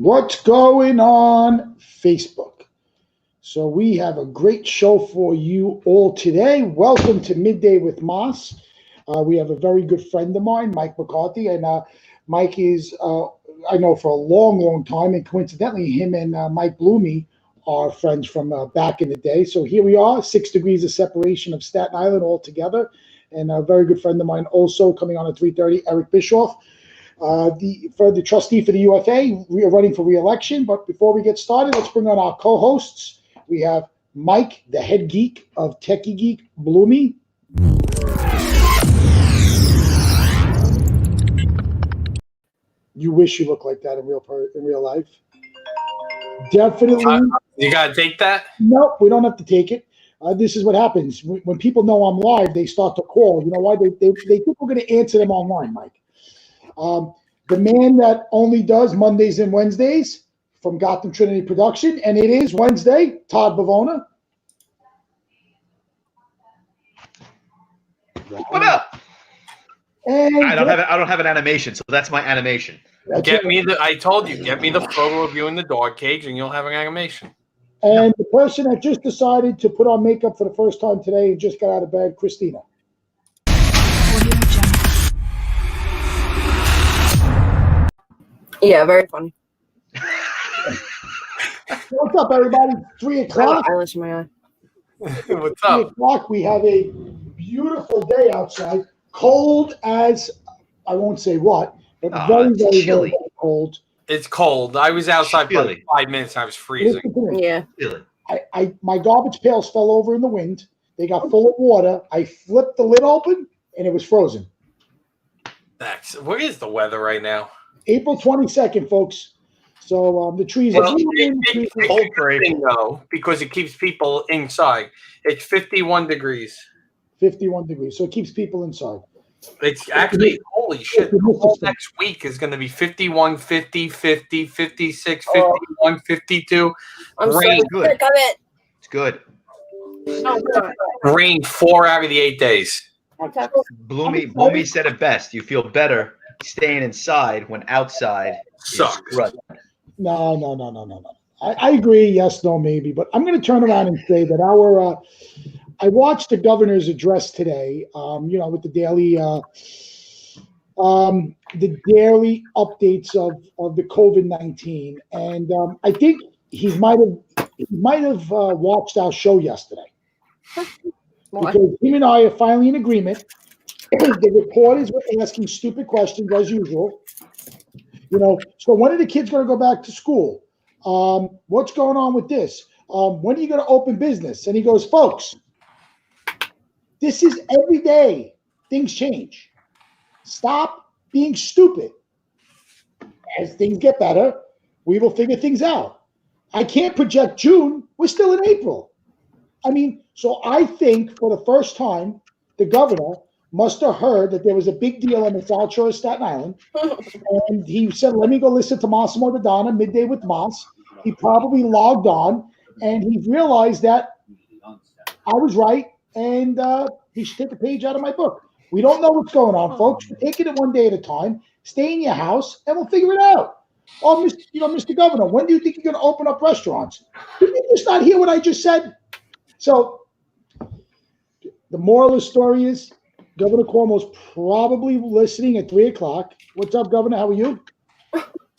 What's going on Facebook? So we have a great show for you all today. Welcome to Midday with Moss. We have a very good friend of mine, Mike McCarthy, and Mike is, I know for a long, long time, and coincidentally, him and Mike Bloomy are friends from back in the day. So here we are, 6 degrees of separation of Staten Island all together, and a very good friend of mine also coming on at 3:30, Eric Bischoff. The trustee for the UFA, we are running for re-election. But before we get started, let's bring on our co-hosts. We have Mike, the head geek of Techie Geek, Bloomy. You wish you looked like that in real life. Definitely. You gotta take that? Nope, we don't have to take it. This is what happens when people know I'm live. They start to call. You know why? They think we're going to answer them online, Mike. The man that only does Mondays and Wednesdays from Gotham Trinity Production, and it is Wednesday, Todd Bavona. What up? And I don't have an animation, so that's my animation. I told you, get me the photo of you in the dog cage, and you'll have an animation. And the person that just decided to put on makeup for the first time today and just got out of bed, Christina. Yeah, very funny. What's up, everybody? 3 o'clock. Eyelash in my eye. What's 3 up? o'clock. We have a beautiful day outside. Cold as, I won't say what, but very, very, chilly. very cold. It's cold. I was outside for like 5 minutes. I was freezing. Listen to me. Yeah. Really? My garbage pails fell over in the wind. They got full of water. I flipped the lid open, and it was frozen. What is the weather right now? April 22nd, folks. So the trees are it's cold for April. though, because it keeps people inside. It's 51 degrees. 51 degrees. So it keeps people inside. It's actually, holy shit, the whole next week is going to be 51, 50, 50, 56, 51, 52. I'm Rain. so Good. sick of it. It's good. Rain 4 out of the 8 days. Bloomy said it best. You feel better staying inside when outside Sucks. is crud. No. I agree. Yes, no, maybe. But I'm going to turn around and say that I watched the governor's address today, with the daily updates of the COVID-19. And I think he might have watched our show yesterday. Because him and I are finally in agreement. The reporters were asking stupid questions as usual. So when are the kids going to go back to school? What's going on with this? When are you going to open business? And he goes, folks, this is every day. Things change. Stop being stupid. As things get better, we will figure things out. I can't project June. We're still in April. So I think for the first time, the governor must have heard that there was a big deal on the South Shore of Staten Island. And he said, let me go listen to Massimo Dodonna, Midday with Moss. He probably logged on, and he realized that I was right, and he should take a page out of my book. We don't know what's going on, folks. We're taking it one day at a time. Stay in your house, and we'll figure it out. Oh, Mr. Governor, when do you think you're going to open up restaurants? Did you just not hear what I just said? So the moral of the story is Governor Cuomo's probably listening at 3 o'clock. What's up, Governor? How are you?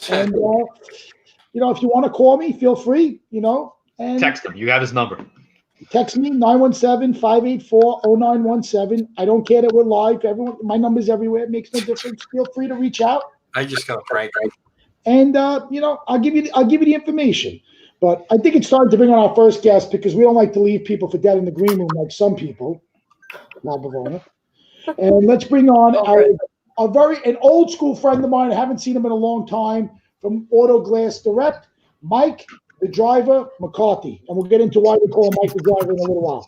And, if you want to call me, feel free, and Text him. You have his number. Text me, 917-584-0917. I don't care that we're live. My number's everywhere. It makes no difference. Feel free to reach out. I just got a prank. And, I'll give you the information. But I think it's time to bring on our first guest because we don't like to leave people for dead in the green room like some people. Not Bavona. And let's bring on an old school friend of mine. I haven't seen him in a long time from Auto Glass Direct, Mike, the driver, McCarthy. And we'll get into why we call him Mike the driver in a little while.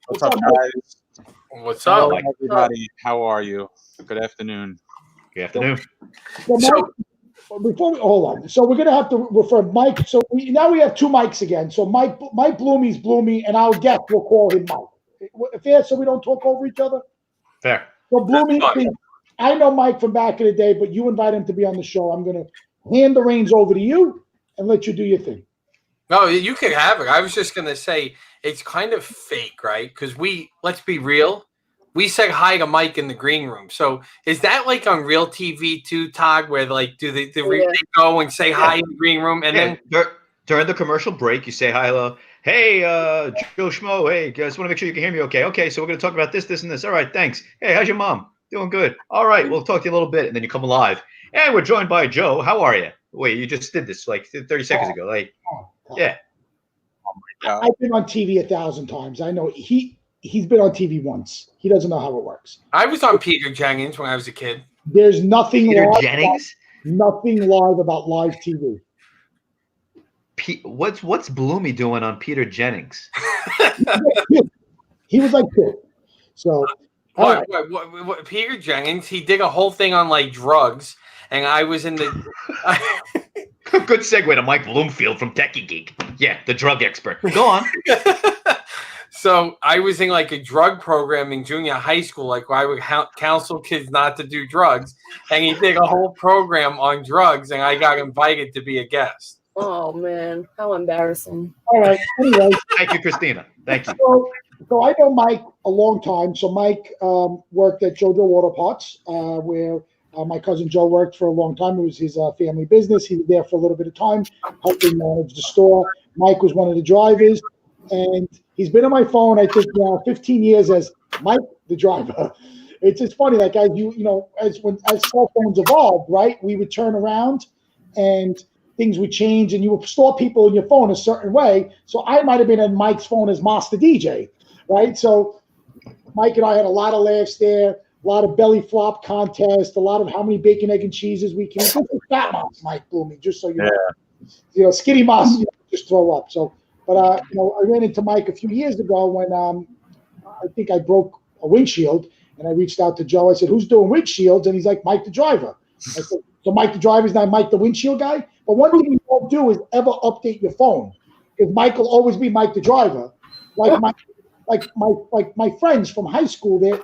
What's up, guys? What's up? Hello, everybody. How are you? Good afternoon. Good afternoon. So before we hold on, so we're gonna have to refer Mike. So now we have 2 mics again. So Mike Bloomy's Bloomy, and our guest will call him Mike. Fair, so we don't talk over each other. Fair. So Bloomy, I know Mike from back in the day, but you invite him to be on the show. I'm gonna hand the reins over to you and let you do your thing. No, you can have it. I was just gonna say it's kind of fake, right? Because let's be real, we said hi to Mike in the green room. So is that like on real TV too, Todd? Where like they go and say hi in the green room, and then during the commercial break, you say hi, hello. Hey, Joe Schmo. Hey, guys, want to make sure you can hear me okay? Okay, so we're going to talk about this, this, and this. All right, thanks. Hey, how's your mom? Doing good. All right, we'll talk to you a little bit, and then you come alive. And we're joined by Joe. How are you? Wait, you just did this like 30 seconds ago. Like, yeah. I've been on TV 1,000 times. I know he's been on TV once. He doesn't know how it works. I was on Peter Jennings when I was a kid. There's nothing Peter live Jennings? nothing live about live TV. What's Bloomy doing on Peter Jennings? He was like two. So what, Peter Jennings, he did a whole thing on like drugs, and I was in the Good segue to Mike Bloomfield from Techie Geek. Yeah, the drug expert. Go on. So I was in like a drug program in junior high school, like where I would counsel kids not to do drugs, and he did a whole program on drugs, and I got invited to be a guest. Oh man, how embarrassing! all right. Anyway, Thank you, Christina. Thank you. so I know Mike a long time. So Mike worked at JoJo Auto Parts, where my cousin Joe worked for a long time. It was his family business. He was there for a little bit of time, helping manage the store. Mike was one of the drivers, and he's been on my phone, I think, now 15 years as Mike the driver. It's just funny, like as as cell phones evolved, right? We would turn around and things would change, and you would store people in your phone a certain way. So I might have been on Mike's phone as Master DJ, right? So Mike and I had a lot of laughs there, a lot of belly flop contests, a lot of how many bacon, egg, and cheeses we can eat. This is Fat Moms, Mike Blooming, just so you know. Skinny Moms, just throw up. So, but I ran into Mike a few years ago when I think I broke a windshield, and I reached out to Joe. I said, "Who's doing windshields?" And he's like, "Mike the driver." I said, "So Mike the driver is not Mike the windshield guy?" But one thing you don't do is ever update your phone, because Mike will always be Mike the driver. Like my friends from high school, their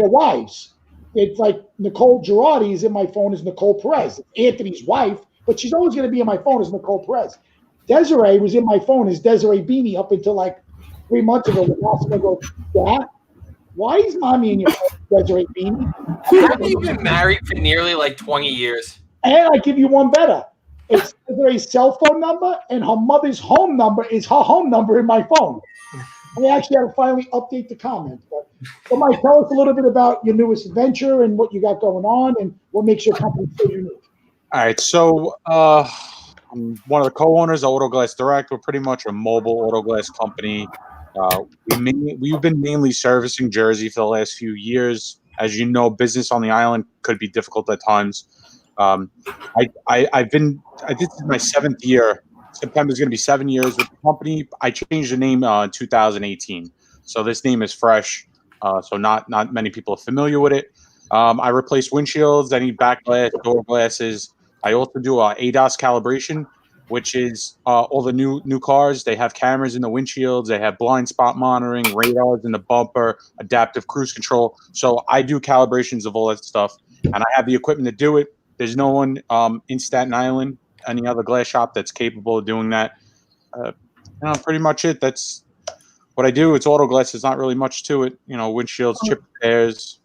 wives. It's like Nicole Girardi is in my phone as Nicole Perez. It's Anthony's wife, but she's always going to be in my phone as Nicole Perez. Desiree was in my phone as Desiree Beanie up until like 3 months ago. The boss would go, "Dad, why is mommy in your phone, Desiree Beanie?" Have you been married for nearly like 20 years? And I give you one better. It's Desiree's cell phone number, and her mother's home number is her home number in my phone. I actually had to finally update the comment. But Mike, tell us a little bit about your newest venture and what you got going on and what makes your company so unique. All right, so I'm one of the co-owners of Auto Glass Direct. We're pretty much a mobile auto glass company. We've been mainly servicing Jersey for the last few years. As you know, business on the island could be difficult at times. This is my 7th year. September is going to be 7 years with the company. I changed the name in 2018, so this name is fresh. So not many people are familiar with it. I replace windshields, any back glass, door glasses. I also do ADAS calibration, which is all the new cars. They have cameras in the windshields. They have blind spot monitoring, radars in the bumper, adaptive cruise control. So I do calibrations of all that stuff, and I have the equipment to do it. There's no one in Staten Island, any other glass shop that's capable of doing that. Pretty much it. That's what I do. It's auto glass. There's not really much to it. Windshields, chip repairs.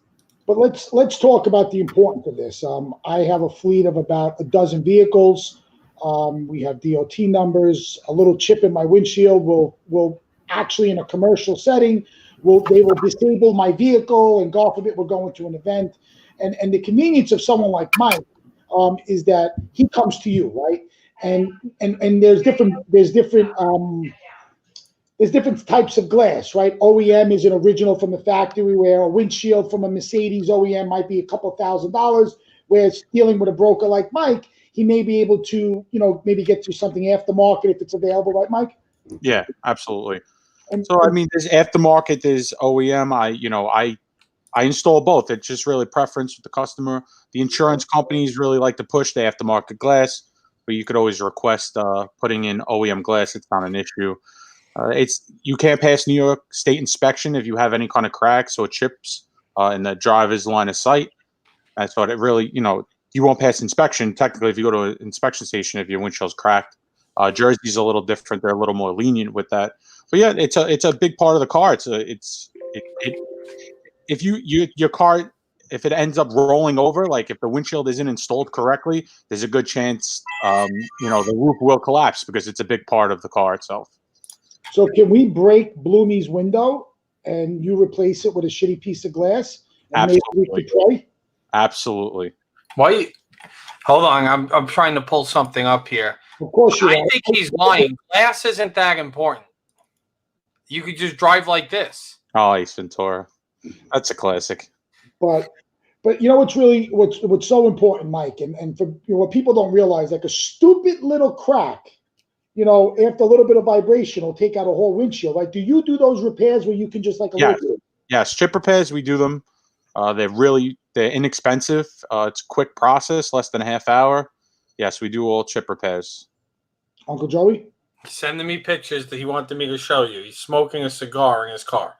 But let's talk about the importance of this. I have a fleet of about a dozen vehicles. We have DOT numbers. A little chip in my windshield will actually, in a commercial setting, they will disable my vehicle, and God forbid we're going to an event. And the convenience of someone like Mike is that he comes to you, right? And there's different types of glass, right? OEM is an original from the factory, where a windshield from a Mercedes OEM might be a couple $1,000. Whereas dealing with a broker like Mike, he may be able to, maybe get to something aftermarket if it's available, right, Mike? Yeah, absolutely. And so, there's aftermarket, there's OEM. I install both. It's just really preference with the customer. The insurance companies really like to push the aftermarket glass, but you could always request putting in OEM glass. It's not an issue. You can't pass New York State inspection if you have any kind of cracks or chips in the driver's line of sight. That's what it really, he won't pass inspection. Technically, if you go to an inspection station, if your windshield's cracked, Jersey's a little different. They're a little more lenient with that. But yeah, it's a big part of the car. If your car, if it ends up rolling over, like if the windshield isn't installed correctly, there's a good chance the roof will collapse because it's a big part of the car itself. So can we break Bloomy's window and you replace it with a shitty piece of glass? And maybe we could pray? Absolutely. Why? Hold on, I'm trying to pull something up here. Of course you are. I think he's lying. Glass isn't that important. You could just drive like this. Oh, Ace Ventura. That's a classic. But you know what's so important, Mike, and for what people don't realize, like a stupid little crack, after a little bit of vibration will take out a whole windshield. Right? Do you do those repairs where you can just Yes, chip repairs, we do them. They're inexpensive. It's a quick process, less than a half hour. Yes, we do all chip repairs. Uncle Joey? He's sending me pictures that he wanted me to show you. He's smoking a cigar in his car.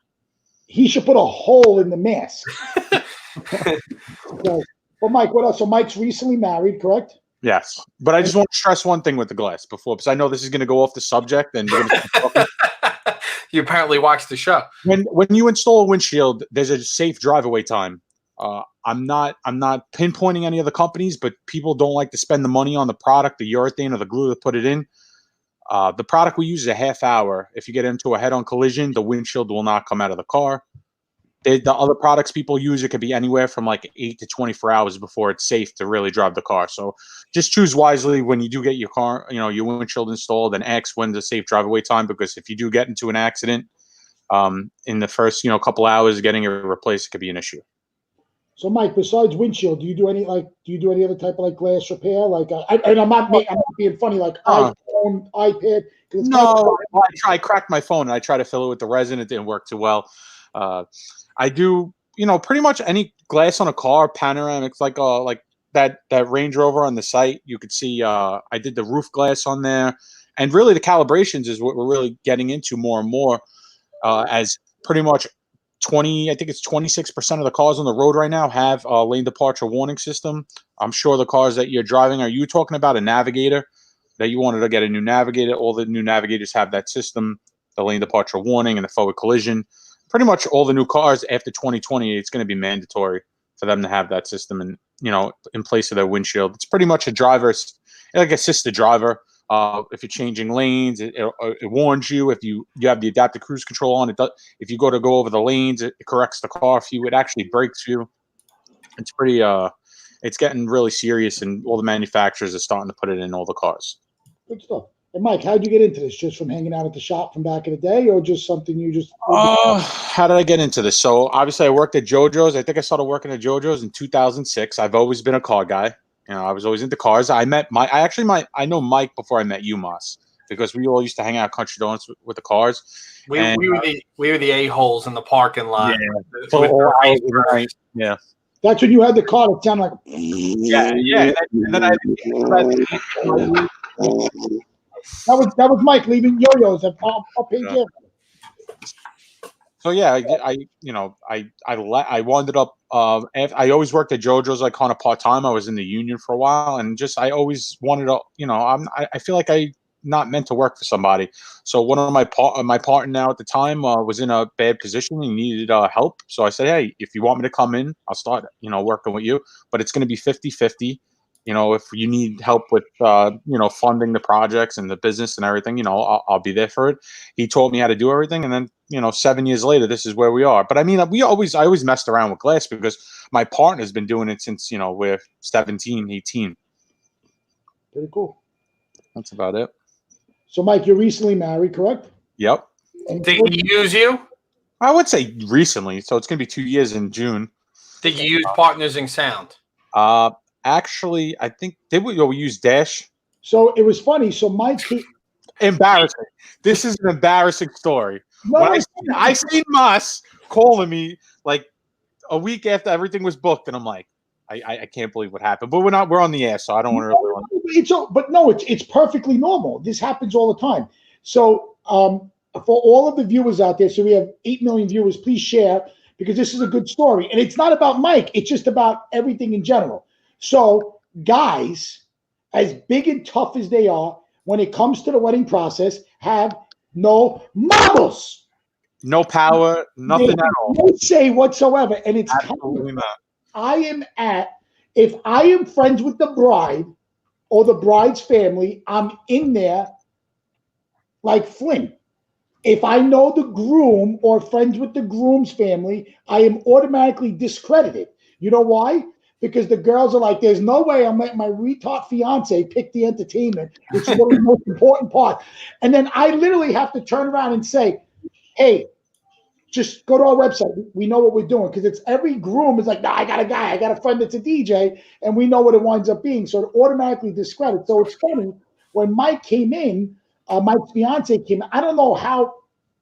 He should put a hole in the mask. But Mike, what else? So Mike's recently married, correct? Yes, but I just want to stress one thing with the glass because I know this is going to go off the subject and we're going to keep talking. You apparently watched the show. When you install a windshield, there's a safe drive-away time. I'm not pinpointing any of the companies, but people don't like to spend the money on the product, the urethane or the glue to put it in. The product we use is a half hour. If you get into a head-on collision, the windshield will not come out of the car. The other products people use, it could be anywhere from like 8 to 24 hours before it's safe to really drive the car. So just choose wisely when you do get your car, your windshield installed, and ask when's the safe drive-away time, because if you do get into an accident, in the first couple hours, getting it replaced could be an issue. So, Mike, besides windshield, do you do any other type of glass repair? I'm not being funny, iPhone, iPad. No, I cracked my phone and I tried to fill it with the resin. It didn't work too well. I do, pretty much any glass on a car, panoramics, like that Range Rover on the site. You could see I did the roof glass on there, and really the calibrations is what we're really getting into more and more, as pretty much 26% of the cars on the road right now have a lane departure warning system. I'm sure the cars that you're driving, are you talking about a Navigator that you wanted to get a new Navigator? All the new Navigators have that system, the lane departure warning and the forward collision. Pretty much all the new cars after 2020, it's going to be mandatory for them to have that system and, in place of their windshield. It's pretty much like assist the driver. If you're changing lanes, it warns you. If you have the adaptive cruise control on, if you go over the lanes, it corrects the car. It actually brakes you. It's pretty, it's getting really serious, and all the manufacturers are starting to put it in all the cars. Good stuff. And Mike, how'd you get into this? Just from hanging out at the shop from back in the day, or just something you just? How did I get into this? So obviously, I worked at JoJo's. I think I started working at JoJo's in 2006. I've always been a car guy. I was always into cars. I know Mike before I met you, Moss, because we all used to hang out at Country Donuts with the cars. We were the a-holes in the parking lot. Yeah. That's when you had the car that sounded like. Yeah. And then that was Mike leaving yo-yos at Page. So yeah, I wound up. I always worked at JoJo's kind of part time. I was in the union for a while, and I always wanted to. I feel like I not meant to work for somebody. So one of my partner now at the time was in a bad position. He needed help. So I said, hey, if you want me to come in, I'll start working with you. But it's going to be 50-50. If you need help with, funding the projects and the business and everything, I'll be there for it. He taught me how to do everything. And then, 7 years later, this is where we are. But I mean, I always messed around with glass because my partner's been doing it since, we're 17, 18. Pretty cool. That's about it. So, Mike, you're recently married, correct? Yep. Did he use you? I would say recently. So it's going to be 2 years in June. Did you use Partners in Sound? Actually, I think we use Dash. So it was funny. So Mike, embarrassing. This is an embarrassing story. No, I seen Moss calling me like a week after everything was booked, and I'm like, I can't believe what happened. But we're on the air, so I don't want to. It's perfectly normal. This happens all the time. So for all of the viewers out there, so we have 8 million viewers. Please share, because this is a good story, and it's not about Mike. It's just about everything in general. So guys, as big and tough as they are, when it comes to the wedding process, have no marbles. No power, nothing at all. No say whatsoever. And it's Absolutely not. if I am friends with the bride or the bride's family, I'm in there like Flynn. If I know the groom or friends with the groom's family, I am automatically discredited. You know why? Because the girls are like, there's no way I'll make my retard fiance pick the entertainment, which is one of the most important parts. And then I literally have to turn around and say, hey, just go to our website. We know what we're doing, because it's every groom is like, nah, I got a guy, I got a friend that's a DJ, and we know what it winds up being. So it automatically discredits. So it's funny when Mike came in, Mike's fiance came in. I don't know how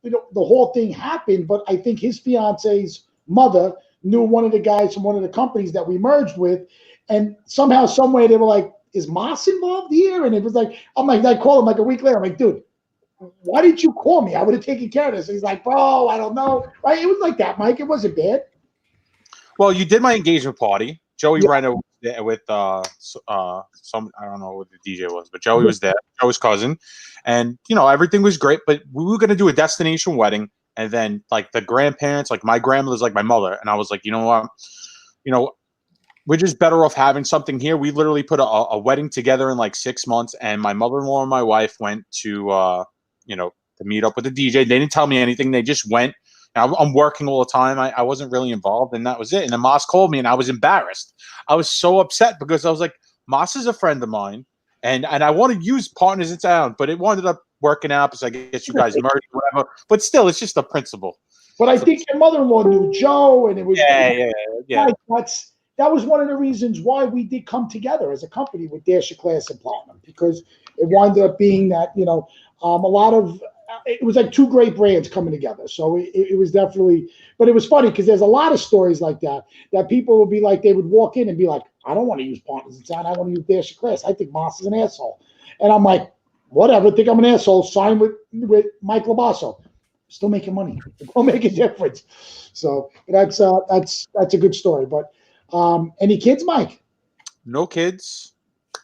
the whole thing happened, but I think his fiance's mother knew one of the guys from one of the companies that we merged with, and somehow, some way, they were like, "Is Moss involved here?" And it was like, I'm like, I called him like a week later. I'm like, dude, why didn't you call me? I would have taken care of this. And he's like, bro, I don't know. Right? It was like that, Mike. It wasn't bad. Well, you did my engagement party. Joey ran it with some, I don't know what the DJ was, but Joey was there, Joey's cousin, and everything was great. But we were gonna do a destination wedding, and then like the grandparents, like my grandmother's like my mother, and I was like, you know what, we're just better off having something here. We literally put a wedding together in like 6 months, and my mother-in-law and my wife went to to meet up with the DJ. They didn't tell me anything. They just went. I'm working all the time. I wasn't really involved, and that was it. And then Moss called me, and I was embarrassed. I was so upset because I was like, Moss is a friend of mine, and I want to use Partners in Town, but it wound up working out because I guess you guys merged or whatever. But still, it's just a principle. But I think your mother-in-law knew Joe, and it was yeah. That was one of the reasons why we did come together as a company with Dasher Class and Platinum, because it wound up being that a lot of it was like two great brands coming together. So it was definitely, but it was funny because there's a lot of stories like that people would be like, they would walk in and be like, I don't want to use Partners in Town. I want to use Dasher Class. I think Moss is an asshole. And I'm like, whatever, think I'm an asshole. Sign with Mike Labasso. Still making money. It won't make a difference. So that's a good story. But any kids, Mike? No kids.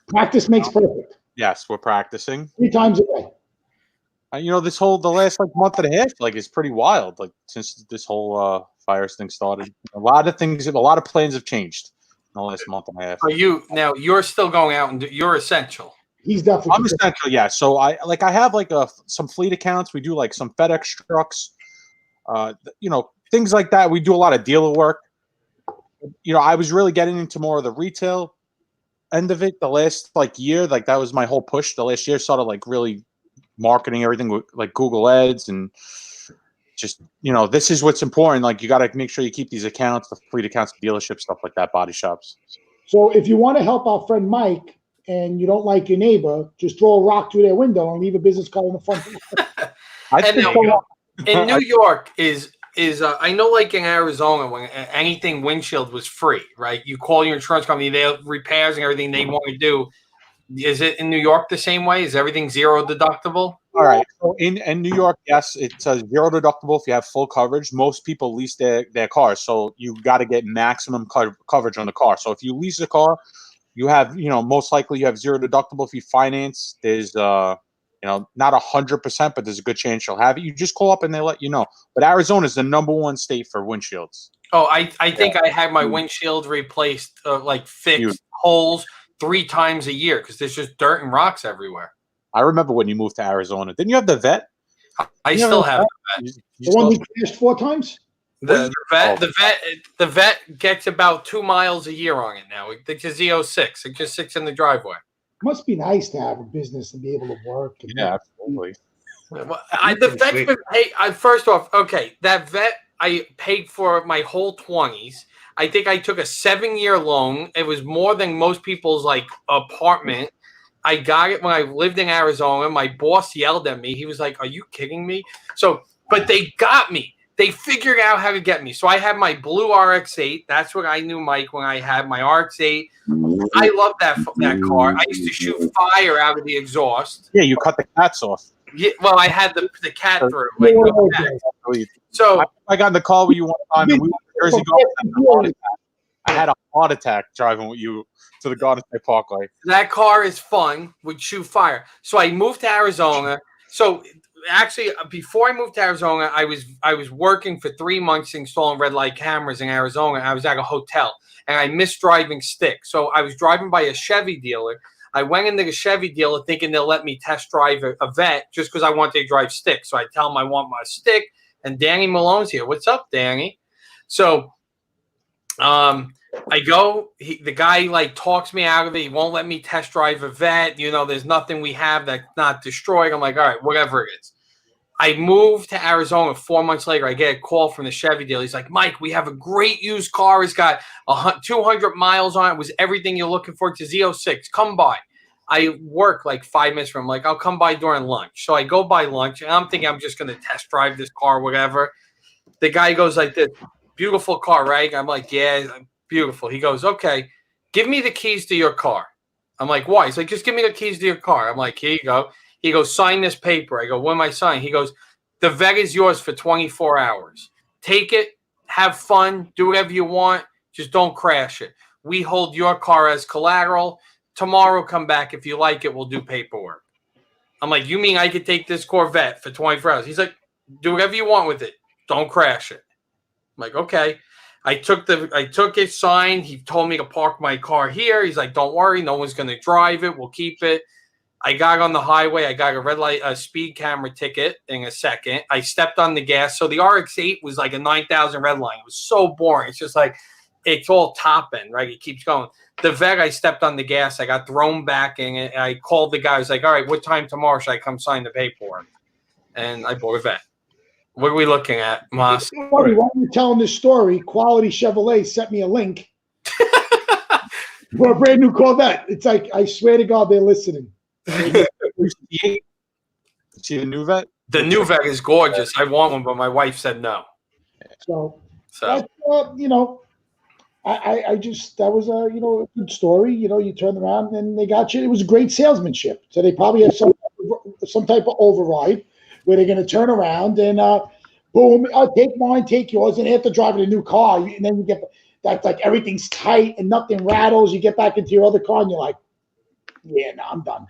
Practice makes perfect. Yes, we're practicing 3 times a day. The last like month and a half, like, is pretty wild. Like, since this whole fires thing started, a lot of plans have changed in the last month and a half. You're still going out and you're essential. He's definitely. I'm essential, yeah. So I have like some fleet accounts. We do like some FedEx trucks, things like that. We do a lot of dealer work. I was really getting into more of the retail end of it the last like year. Like, that was my whole push. The last year started like really marketing everything with like Google Ads, and just this is what's important. Like, you got to make sure you keep these accounts, the fleet accounts, dealerships, stuff like that, body shops. So if you want to help our friend Mike and you don't like your neighbor, just throw a rock through their window and leave a business card in the front. In New York is I know, like in Arizona, when anything windshield was free, right? You call your insurance company, they have repairs and everything they want to do. Is it in New York the same way? Is everything zero deductible? All right. So in New York, yes, it's a zero deductible if you have full coverage. Most people lease their cars, so you got to get maximum coverage on the car. So if you lease a car, you have, most likely you have zero deductible. If you finance, there's not 100%, but there's a good chance you'll have it. You just call up and they let you know. But Arizona is the #1 state for windshields. Oh, I think I had my windshield replaced, fixed holes 3 times a year because there's just dirt and rocks everywhere. I remember when you moved to Arizona. Didn't you have the vet? I still have the vet. The one who crashed 4 times? The vet gets about 2 miles a year on it now. It's a Z06. It just sits in the driveway. Must be nice to have a business and be able to work. Yeah, absolutely. Well, the vet's been paid. First off, okay, that vet I paid for my whole 20s. I think I took a 7-year loan. It was more than most people's apartment. I got it when I lived in Arizona. My boss yelled at me. He was like, "Are you kidding me?" So, but they got me. They figured out how to get me. So I had my blue RX-8. That's what I knew, Mike, when I had my RX-8. I love that car. I used to shoot fire out of the exhaust. Yeah, you cut the cats off. Yeah, well, I had the cat through. So I got in the car when you went on. We went to Jersey Golf. I had a heart attack driving with you to the Garden State Parkway. That car is fun. Would shoot fire. So I moved to Arizona. So actually, before I moved to Arizona, I was working for 3 months installing red light cameras in Arizona. I was at a hotel, and I missed driving stick. So I was driving by a Chevy dealer. I went into the Chevy dealer thinking they'll let me test drive a vet just because I wanted to drive stick. So I tell them I want my stick, and Danny Malone's here. What's up, Danny? So I go, the guy like talks me out of it. He won't let me test drive a vet. You know, there's nothing we have that's not destroyed. I'm like, all right, whatever it is. I moved to Arizona 4 months later. I get a call from the Chevy dealer. He's like, Mike, we have a great used car. It's got 200 miles on it. It was everything you're looking for. It's a Z06. Come by. I work like 5 minutes from. Like, I'll come by during lunch. So I go by lunch, and I'm thinking I'm just going to test drive this car, whatever. The guy goes like this, beautiful car, right? I'm like, yeah, beautiful. He goes, okay, give me the keys to your car. I'm like, why? He's like, just give me the keys to your car. I'm like, here you go. He goes, sign this paper. I go, what am I signing? He goes, the vet is yours for 24 hours. Take it, have fun, do whatever you want. Just don't crash it. We hold your car as collateral. Tomorrow, come back. If you like it, we'll do paperwork. I'm like, you mean I could take this Corvette for 24 hours? He's like, do whatever you want with it. Don't crash it. I'm like, okay. I took it signed. He told me to park my car here. He's like, don't worry. No one's going to drive it. We'll keep it. I got on the highway. I got a speed camera ticket in a second. I stepped on the gas. So the RX-8 was like a 9,000 red line. It was so boring. It's just like, it's all top end, right? It keeps going. The vet, I stepped on the gas. I got thrown back in it. I called the guy. I was like, all right, what time tomorrow should I come sign the paperwork? And I bought a vet. What are we looking at, Moss? While you're telling this story, Quality Chevrolet sent me a link for a brand new Corvette. It's like, I swear to God, they're listening. See the new vet? The new vet is gorgeous. I want one, but my wife said no. So. That's, you know, I just, that was a, you know, a good story. You know, you turn around and they got you. It was great salesmanship. So they probably have some type of override where they're going to turn around and boom, take mine, take yours, and after driving a new car, and then you get that's like everything's tight and nothing rattles. You get back into your other car and you're like, yeah, no, I'm done.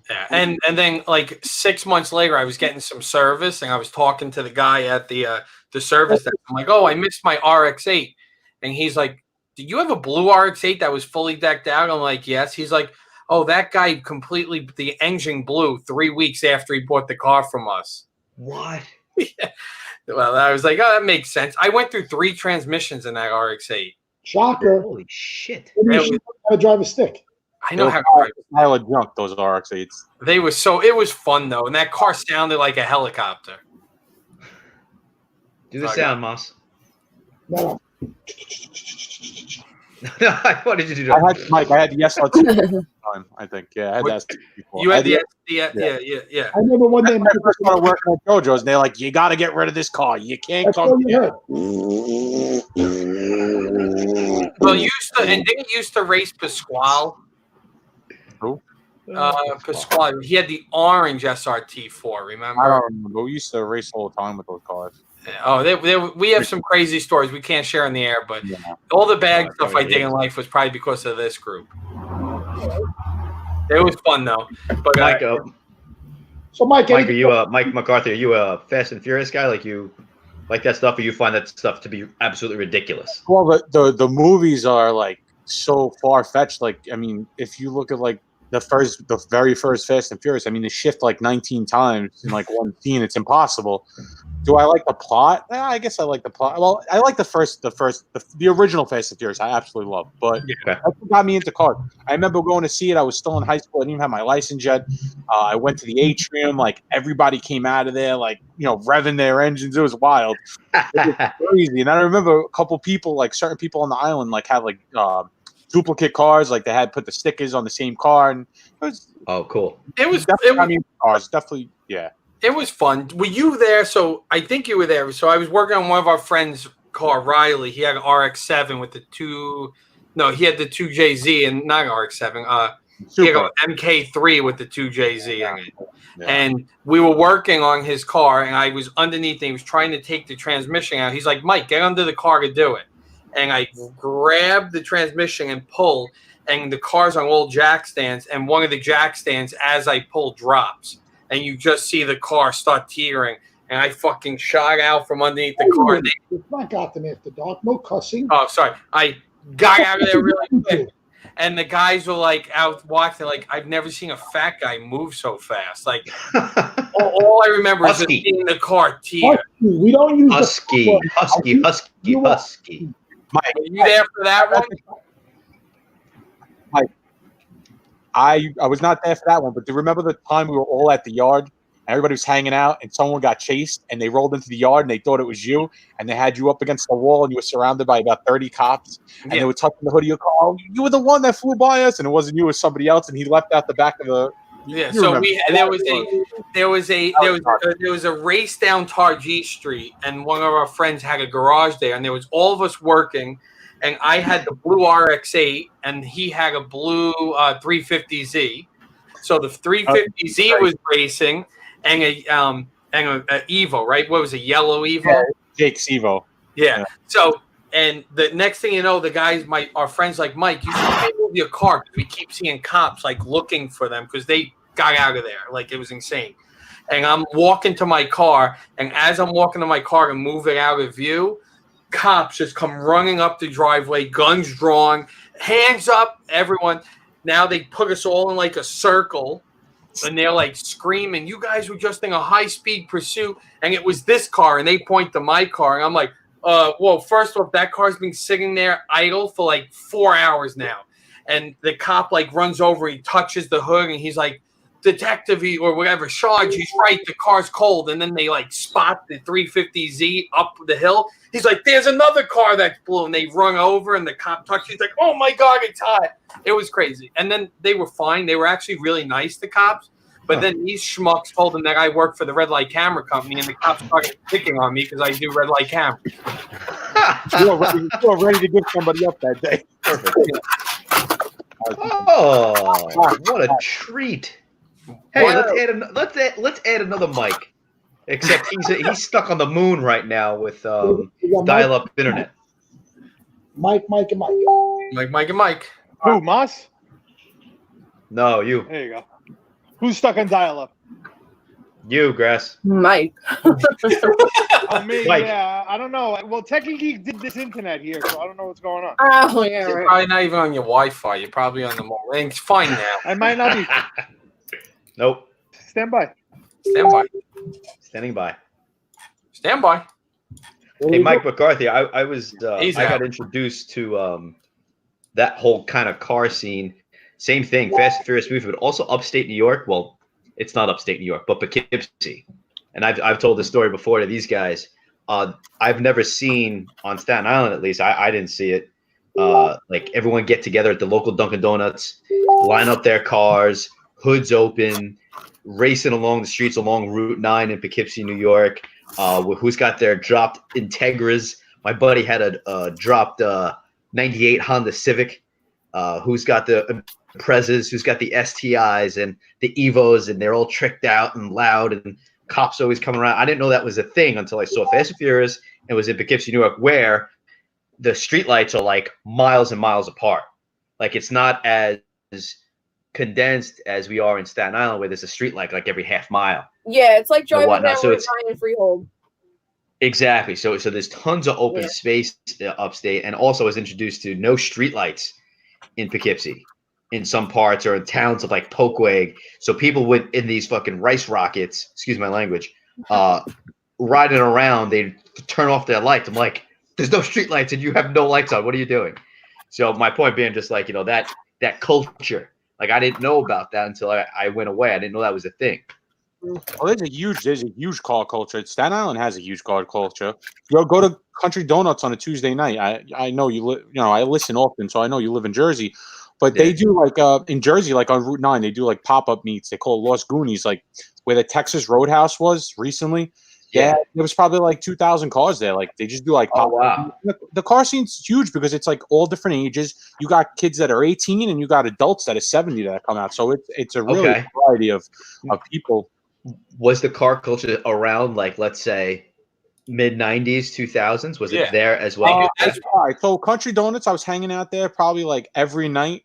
Yeah, and then like 6 months later, I was getting some service, and I was talking to the guy at the service desk. I'm like, oh, I missed my RX-8, and he's like, did you have a blue RX-8 that was fully decked out? I'm like, yes. He's like, oh, that guy completely the engine blew 3 weeks after he bought the car from us. What? Yeah. Well, I was like, oh, that makes sense. I went through 3 transmissions in that RX-8. Shocker. Holy shit. Maybe you should know how to drive a stick. I know how to drive. Pile of junk, those RX-8s. They were so, it was fun though, and that car sounded like a helicopter. Do the sound, Moss. No. What did you do? I had the SR2 time, I think. Yeah, I had that before. You had the yeah. I remember one day I first started working at JoJo's, and they're like, you got to get rid of this car. You can't come here. Well, didn't you used to race Pasquale? Who? Pasquale. He had the orange SRT4, remember? I don't remember. We used to race all the time with those cars. Oh, we have some crazy stories we can't share on the air, but all the bad stuff I did in life was probably because of this group. It was fun though. But Mike, Mike, are you Mike McCarthy? Are you a Fast and Furious guy? Like you like that stuff, or you find that stuff to be absolutely ridiculous? Well, the movies are like so far fetched. Like, I mean, if you look at like the very first Fast and Furious, I mean, they shift like 19 times in like one scene. It's impossible. Do I like the plot? I guess I like the plot. Well, I like the original Fast and Furious. I absolutely love, but that's what got me into cars. I remember going to see it. I was still in high school. I didn't even have my license yet. I went to the atrium. Like everybody came out of there, like, you know, revving their engines. It was wild. It was crazy. And I remember a couple people, like certain people on the island, like had like duplicate cars. Like they had put the stickers on the same car, and it was cool. It was cars definitely, yeah. It was fun. Were you there? So I think you were there. So I was working on one of our friends' car, Riley. He had an RX-7 with the he had the 2JZ and not an RX-7. He had an MK3 with the 2JZ in it. Yeah. And we were working on his car, and I was underneath, and he was trying to take the transmission out. He's like, Mike, get under the car to do it. and I grab the transmission and pull, and the car's on all jack stands, and one of the jack stands, as I pull, drops, and you just see the car start teetering, and I fucking shot out from underneath the car. It's not Gotham After Dark. No cussing. Oh, sorry. I got out of there really quick. And the guys were like out watching, like, I've never seen a fat guy move so fast. Like, all I remember is just seeing the car teeter. We don't use husky. Mike, were you there for that one? Mike, I was not there for that one, but do you remember the time we were all at the yard? Everybody was hanging out, and someone got chased, and they rolled into the yard, and they thought it was you, and they had you up against the wall, and you were surrounded by about 30 cops, and they were touching the hood of your car. Oh, you were the one that flew by us, and it wasn't you, it was somebody else, and he leapt out the back of the. Yeah, so there was a race down Tarjee Street, and one of our friends had a garage there, and there was all of us working, and I had the blue RX-8, and he had a blue 350Z. So the 350Z was racing. And a Evo, right? What was it, yellow Evo? Yeah, Jake's Evo. Yeah. So, and the next thing you know, the guys, our friends, like, Mike, you should move your car because we keep seeing cops like looking for them because they got out of there. Like, it was insane. And I'm walking to my car, and as I'm walking to my car and moving out of view, cops just come running up the driveway, guns drawn, hands up, everyone. Now they put us all in like a circle. And they're like screaming, you guys were just in a high-speed pursuit, and it was this car, and they point to my car, and I'm like, well, first off, that car's been sitting there idle for like 4 hours now. And the cop like runs over, he touches the hood, and he's like, detective or whatever, Sarge, he's right, the car's cold. And then they like spot the 350Z up the hill. He's like, there's another car that's blue, and they run over, and the cop touches, he's like, oh my God, it's hot. It was crazy. And then they were fine. They were actually really nice, the cops. But then these schmucks told them that I work for the red light camera company, and the cops started picking on me because I do red light camera. You were ready to give somebody up that day. Perfect. Oh, what a treat! Hey, let's add another mic. Except he's stuck on the moon right now with dial-up internet. Mike. Mike. Who, Moss? No, you. There you go. Who's stuck on dial-up? You, Grass. Mike. Oh, me, Mike. yeah. I don't know. Well, Techie Geek did this internet here, so I don't know what's going on. Oh, yeah, You're right. probably not even on your Wi-Fi. You're probably on the mall. It's fine now. I might not be. Nope. Stand by. Stand by. Standing by. Stand by. Hey, Mike McCarthy, I He's got out. introduced to that whole kind of car scene. Same thing, Fast and Furious movie, but also upstate New York. Well, it's not upstate New York, but Poughkeepsie. And I've told this story before to these guys. I've never seen on Staten Island, at least I didn't see it. Like everyone get together at the local Dunkin' Donuts, line up their cars, hoods open, racing along the streets along Route 9 in Poughkeepsie, New York. Who's got their dropped Integras? My buddy had a dropped 98 Honda Civic. Who's got the Imprezas? Who's got the STIs and the Evos? And they're all tricked out and loud, and cops always coming around. I didn't know that was a thing until I saw Fast and Furious and was in Poughkeepsie, New York, where the streetlights are like miles and miles apart. Like it's not as condensed as we are in Staten Island, where there's a street light like every half mile. Yeah, it's like driving down whatnot. So Route it's 9 in Freehold. exactly so there's tons of open space upstate, and also was introduced to no streetlights in Poughkeepsie, in some parts, or in towns of like Polkwag. So people would in these fucking rice rockets, excuse my language, riding around, they'd turn off their lights. I'm like, there's no streetlights and you have no lights on. What are you doing? So my point being, just like, that culture. Like I didn't know about that until I went away. I didn't know that was a thing. Well, there's a huge car culture. Staten Island has a huge car culture. Go to Country Donuts on a Tuesday night. I know I listen often, so I know you live in Jersey. But they do like in Jersey, like on Route 9, they do like pop-up meets. They call it Lost Goonies, like where the Texas Roadhouse was recently. Yeah, there was probably like 2,000 cars there. Like they just do like pop-up. Wow. The car scene's huge because it's like all different ages. You got kids that are 18 and you got adults that are 70 that come out. So it's a really variety of people. Was the car culture around, like, let's say, mid 90s, 2000s? Was Yeah. it there as well? All right. So Country Donuts, I was hanging out there probably like every night,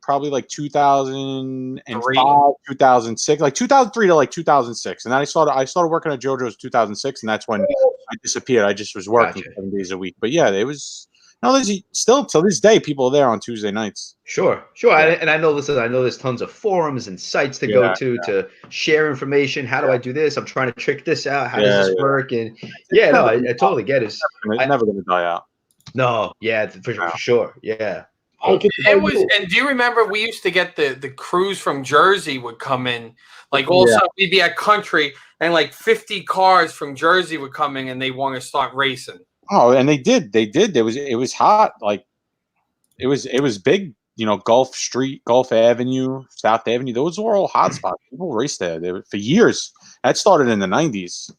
probably like 2005, 2006, like 2003 to like 2006. And then I started working at JoJo's 2006, and that's when I disappeared. I just was working Gotcha. 7 days a week. But yeah, it was there's still till this day people are there on Tuesday nights. Sure. Yeah. And I know I know there's tons of forums and sites to go to share information. How do I do this? I'm trying to trick this out. How does this work? And I totally get it. It's never going to die out. No, yeah, for sure. Yeah. It was, and do you remember we used to get the crews from Jersey would come in, like also we'd be at Country, and like 50 cars from Jersey would come in, and they want to start racing. Oh, and they did. It was hot. Like it was big. Gulf Street, Gulf Avenue, South Avenue. Those were all hot spots. People raced there. They were, for years. That started in the 90s.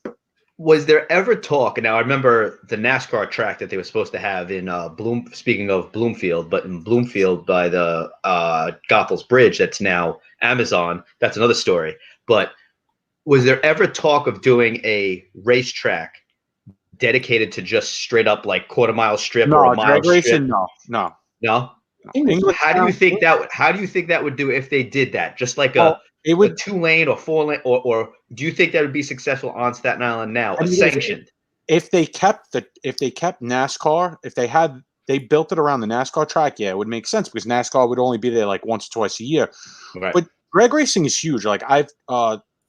Was there ever talk? And now I remember the NASCAR track that they were supposed to have in speaking of Bloomfield, but in Bloomfield by the Goethals Bridge, that's now Amazon. That's another story. But was there ever talk of doing a racetrack dedicated to just straight up like quarter-mile strip or a mile strip? Racing, no. How do you think that would do if they did that? Just like a 2-lane or 4-lane, or do you think that would be successful on Staten Island now, sanctioned? If they kept NASCAR, if they built it around the NASCAR track, yeah, it would make sense because NASCAR would only be there like once or twice a year. Right. But drag racing is huge. Like I've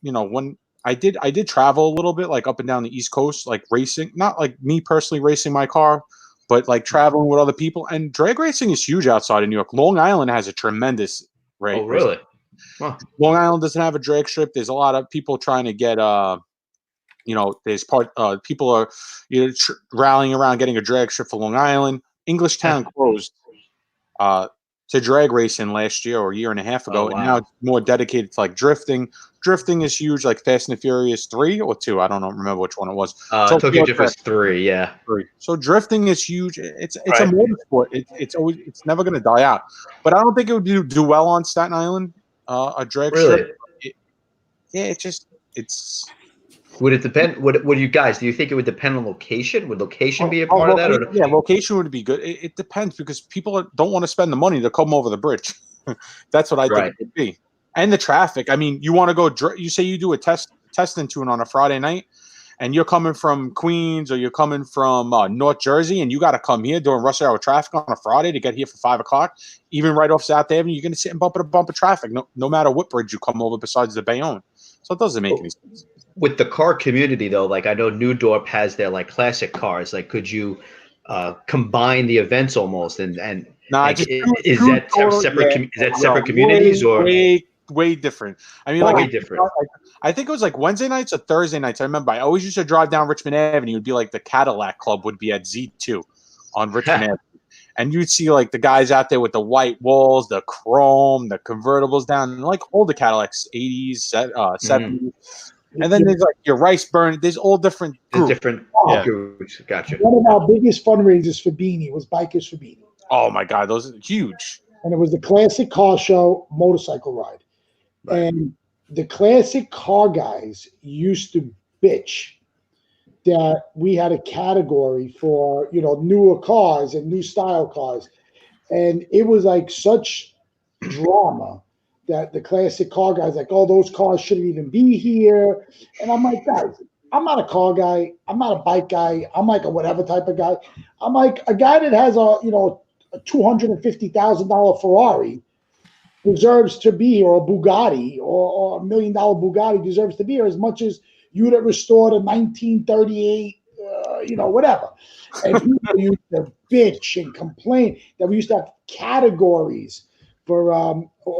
when I did travel a little bit, like up and down the East Coast, like racing, not like me personally racing my car, but like traveling with other people. And drag racing is huge outside of New York. Long Island has a tremendous race. Oh, really? Huh. Long Island doesn't have a drag strip. There's a lot of people trying to get, there's people are rallying around getting a drag strip for Long Island. Englishtown closed to drag racing last year or a year and a half ago, and now it's more dedicated to like drifting. Drifting is huge, like Fast and Furious 3 or 2. I don't remember which one it was. Tokyo Drift was 3, yeah. 3. So drifting is huge. It's a motorsport. It's never going to die out. But I don't think it would do well on Staten Island. A drag strip. It's. Would it depend? Would you guys? Do you think it would depend on location? Would location be a part of that? Or? Yeah, location would be good. It depends because people don't want to spend the money to come over the bridge. That's what I think it would be. And the traffic. I mean, you want to go. You say you do a test and tune on a Friday night, and you're coming from Queens or you're coming from North Jersey, and you got to come here during rush hour traffic on a Friday to get here for 5 o'clock. Even right off South Avenue, you're going to sit and bumper to bumper traffic. No matter what bridge you come over besides the Bayonne. So it doesn't make any sense. With the car community, though, like I know New Dorp has their like classic cars. Like, could you combine the events almost? And like, is that separate communities or way different? I mean, way different. I think it was like Wednesday nights or Thursday nights. I remember I always used to drive down Richmond Avenue. It would be like the Cadillac Club would be at Z2 on Richmond Avenue. And you'd see like the guys out there with the white walls, the chrome, the convertibles down, and like all the Cadillacs, 80s, 70s. And then there's like your rice burn. There's all different groups. Groups. Gotcha. One of our biggest fundraisers for Beanie was Bikers for Beanie. Oh my God, those are huge. And it was the classic car show motorcycle ride. Right. And the classic car guys used to bitch that we had a category for, newer cars and new style cars. And it was like such drama that the classic car guys like, oh, those cars shouldn't even be here. And I'm like, guys, I'm not a car guy. I'm not a bike guy. I'm like a whatever type of guy. I'm like a guy that has a $250,000 Ferrari deserves to be here, or a Bugatti or $1 million Bugatti deserves to be here as much as you that restored a 1938, whatever. And people used to bitch and complain that we used to have categories for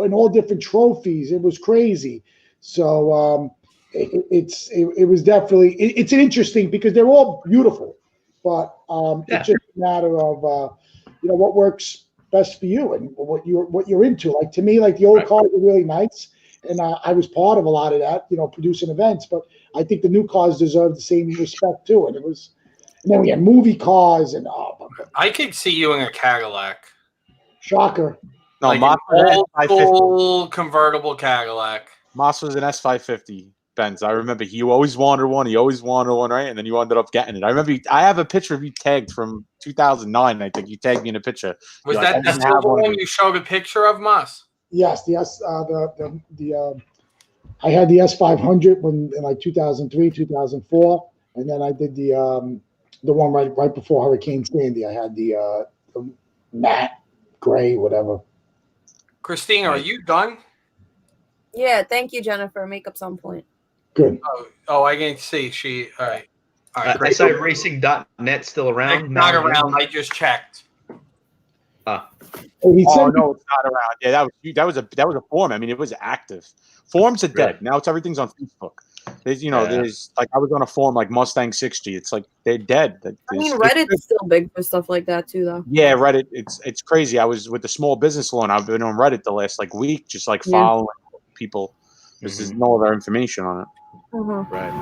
in all different trophies. It was crazy. So it was definitely it's an interesting because they're all beautiful, but it's just a matter of what works best for you and what you're into. Like to me, like the old cars are really nice, and I was part of a lot of that, producing events. But I think the new cars deserve the same respect too. And then we had movie cars and I could see you in a Cadillac. Shocker. No, like an old school convertible Cadillac. Moss was an S550. Benz. I remember you always wanted one. He always wanted one, right? And then you ended up getting it. I remember. I have a picture of you tagged from 2009. I think you tagged me in a picture. Was You're that like, the I didn't have silver one. one you showed a picture of, Moss? Yes, I had the S500 when in like 2003, 2004, and then I did the one right before Hurricane Sandy. I had the matte gray, whatever. Christina, are you done? Yeah, thank you, Jennifer. Makeup's on point. Good. Oh, I can see. All right. Great. SIRacing.net still around? It's not around. I just checked. He Oh said no, it's not around. Yeah, that was a forum. I mean, it was active. Forums are dead. Now everything's on Facebook. There's like I was on a forum like Mustang 60. It's like they're dead. I mean, Reddit's still big for stuff like that too, though. Yeah, Reddit. It's crazy. I was with the small business loan. I've been on Reddit the last like week, just like following people. There's no other information on it. Right.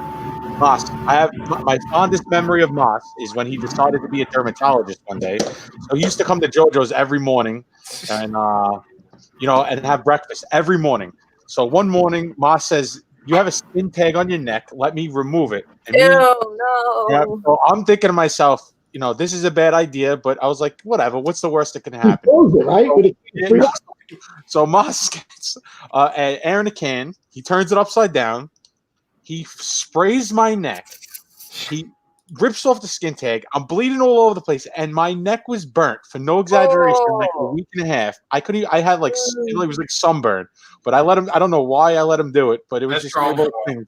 Moss. I have my fondest memory of Moss is when he decided to be a dermatologist one day. So he used to come to JoJo's every morning, and and have breakfast every morning. So one morning, Moss says, "You have a skin tag on your neck. Let me remove it." And no. Yeah, so I'm thinking to myself, this is a bad idea, but I was like, whatever. What's the worst that can he happen? closed it, right? So Moss gets air in a can. He turns it upside down. He sprays my neck. He rips off the skin tag. I'm bleeding all over the place, and my neck was burnt for no exaggeration. Like a week and a half. I had like it was like sunburn, but I let him. I don't know why I let him do it, but it was just one of those things.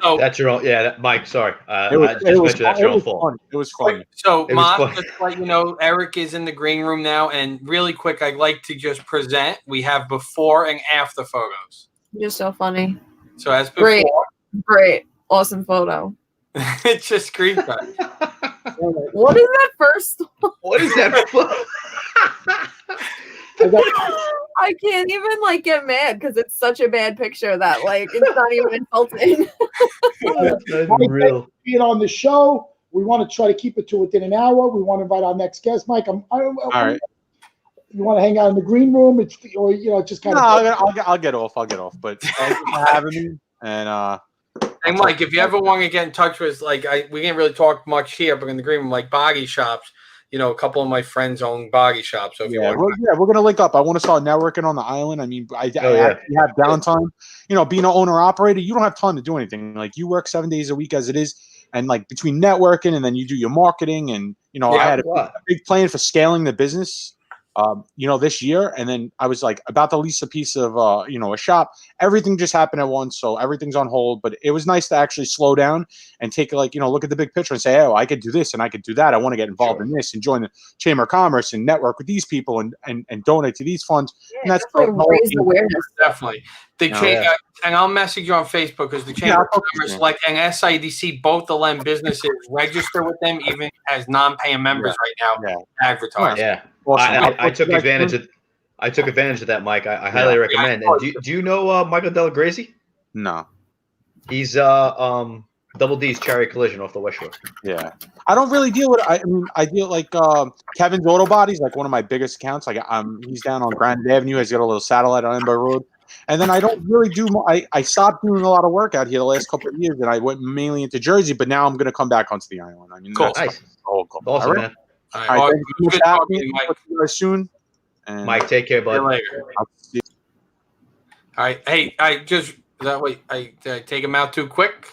So, that's your own. Yeah, Mike. Sorry, that's your own fault. It was funny. So, Moss, just to let you know, Eric is in the green room now, and really quick, I'd like to just present. We have before and after photos. You're so funny. So as before, great, awesome photo. It's just screenshot. What is that first? What is that? I can't even get mad because it's such a bad picture that it's not even insulting. That's real. Being on the show, we want to try to keep it to within an hour. We want to invite our next guest, Mike. All right. You want to hang out in the green room? It's just kind of. I'll get off. But thank you for having me. And hey, Mike, if you ever want to get in touch with we didn't really talk much here, but in the green room, like body shops. A couple of my friends own body shops. So we're gonna link up. I want to start networking on the island. I mean, I have downtime. Being an owner operator, you don't have time to do anything. Like you work 7 days a week as it is, and like between networking and then you do your marketing, and I had a big plan for scaling the business. This year, and then I was like about to lease a piece of a shop. Everything just happened at once, so everything's on hold. But it was nice to actually slow down and take look at the big picture and say, oh, I could do this and I could do that. I want to get involved in this and join the Chamber of Commerce and network with these people and donate to these funds. Yeah, and that's raise awareness. Definitely. And I'll message you on Facebook because the Chamber of Commerce, and SIDC, both the LEM businesses register with them even as non-paying members right now. Advertise. Yeah. Awesome. I took advantage of that, Mike. I highly recommend. And do you know Michael Delagrazie? No. He's Double D's Cherry Collision off the West Shore. Yeah. I don't really deal with I deal Kevin's Auto Bodies, like one of my biggest accounts. He's down on Grand Avenue. He's got a little satellite on Ember Road. And then I don't really do I stopped doing a lot of work out here the last couple of years, and I went mainly into Jersey, but now I'm going to come back onto the island. I mean, cool. Nice. Cool. Awesome, all right, man. All right. Thank you for having me. Talk to you guys soon. And Mike, take care, bud. All right. Hey, did I take him out too quick?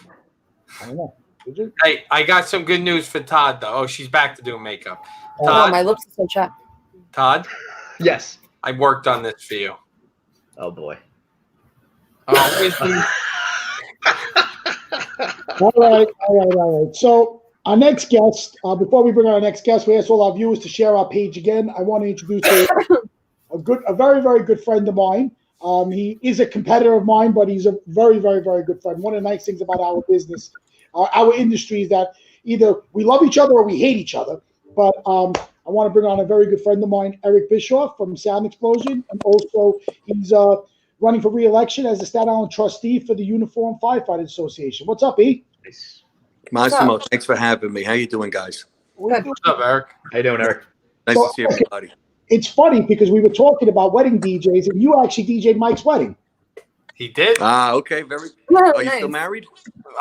I don't know. Did you? Hey, I got some good news for Todd, though. Oh, she's back to doing makeup. Todd, my lips are so chapped. Todd? Yes. I worked on this for you. Oh, boy. All right. So our next guest, before we bring on our next guest, we ask all our viewers to share our page again. I want to introduce a very, very good friend of mine. He is a competitor of mine, but he's a very, very, very good friend. One of the nice things about our business, our industry, is that either we love each other or we hate each other. But I want to bring on a very good friend of mine, Eric Bischoff from Sound Explosion, and also he's running for re-election as a Staten Island trustee for the Uniform Firefighters Association. What's up, E? Massimo, thanks for having me. How you doing, guys? What's up, Eric? How you doing, Eric? Nice to see everybody. It's funny because we were talking about wedding DJs, and you actually DJ'd Mike's wedding. He did. Okay, very. Are you Nice. still married?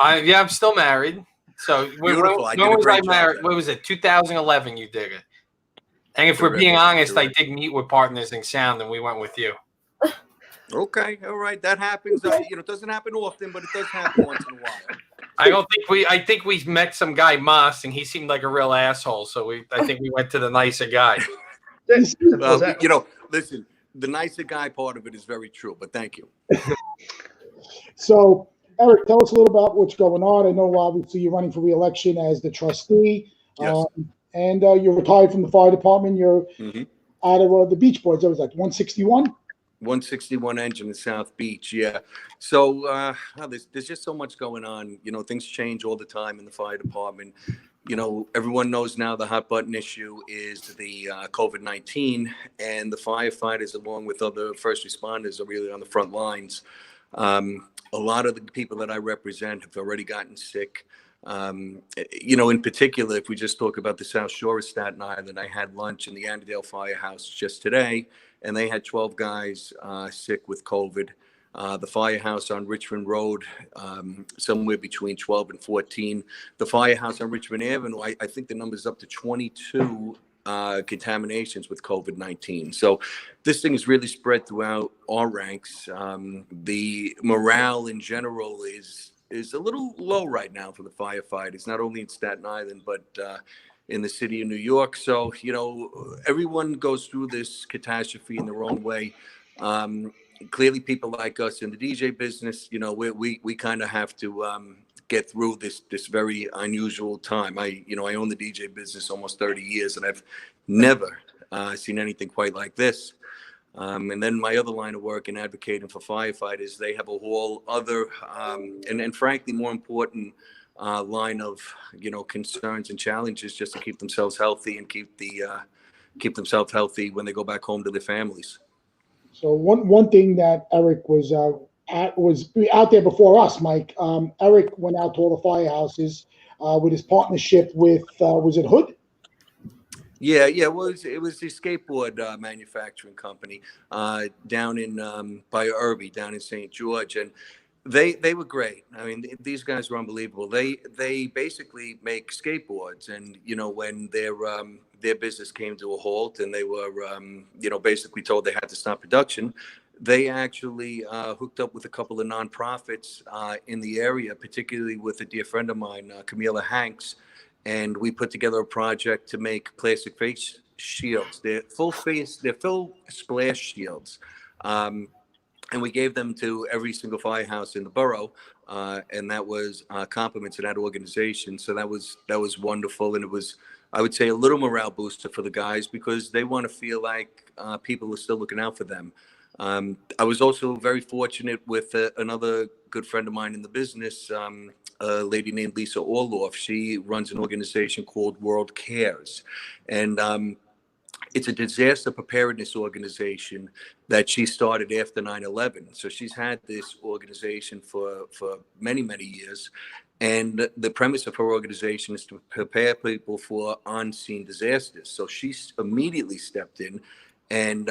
Yeah, I'm still married. So Beautiful. I did when a was great I job married? then. What was it? 2011. You did it. And if we're being Terrific, honest, I terrific. did meet with Partners in Sound, and we went with you. Okay, all right, that happens. It doesn't happen often, but it does happen once in a while. I think we met some guy Moss, and he seemed like a real asshole. So I think we went to the nicer guy. Well, listen, the nicer guy part of it is very true, but thank you. So, Eric, tell us a little about what's going on. I know obviously you're running for re-election as the trustee, Yes. and you're retired from the fire department. You're Mhm. out of the beach boards. That was like 161. 161 engine in South Beach, yeah. So there's just so much going on. Things change all the time in the fire department. Everyone knows now the hot button issue is the COVID-19, and the firefighters, along with other first responders, are really on the front lines. A lot of the people that I represent have already gotten sick. In particular, if we just talk about the South Shore of Staten Island, I had lunch in the Annandale Firehouse just today, and they had 12 guys sick with COVID. The firehouse on Richmond Road, somewhere between 12 and 14. The firehouse on Richmond Avenue, I think the number's up to 22 contaminations with COVID-19. So this thing is really spread throughout our ranks. The morale in general is a little low right now for the firefighters, not only in Staten Island, but in the city of New York. So, everyone goes through this catastrophe in their own way. Clearly, people like us in the DJ business, we kind of have to get through this very unusual time. I own the DJ business almost 30 years, and I've never seen anything quite like this. And then my other line of work in advocating for firefighters, they have a whole other and frankly more important line of concerns and challenges just to keep themselves healthy and keep themselves healthy when they go back home to their families. So one thing that Eric was out there before us, Mike. Eric went out to all the firehouses with his partnership with was it Hood? Yeah, it was the skateboard manufacturing company down in by Irby, down in St. George, and they were great. I mean, these guys were unbelievable. They basically make skateboards, and when their business came to a halt, and they were basically told they had to stop production, they actually hooked up with a couple of nonprofits in the area, particularly with a dear friend of mine, Camila Hanks. And we put together a project to make plastic face shields. They're full splash shields. And we gave them to every single firehouse in the borough. And that was compliments of that organization. So that was wonderful. And it was, I would say, a little morale booster for the guys because they want to feel like people are still looking out for them. I was also very fortunate with another good friend of mine in the business, a lady named Lisa Orloff. She runs an organization called World Cares. And it's a disaster preparedness organization that she started after 9/11. So she's had this organization for many, many years. And the premise of her organization is to prepare people for on-scene disasters. So she immediately stepped in. And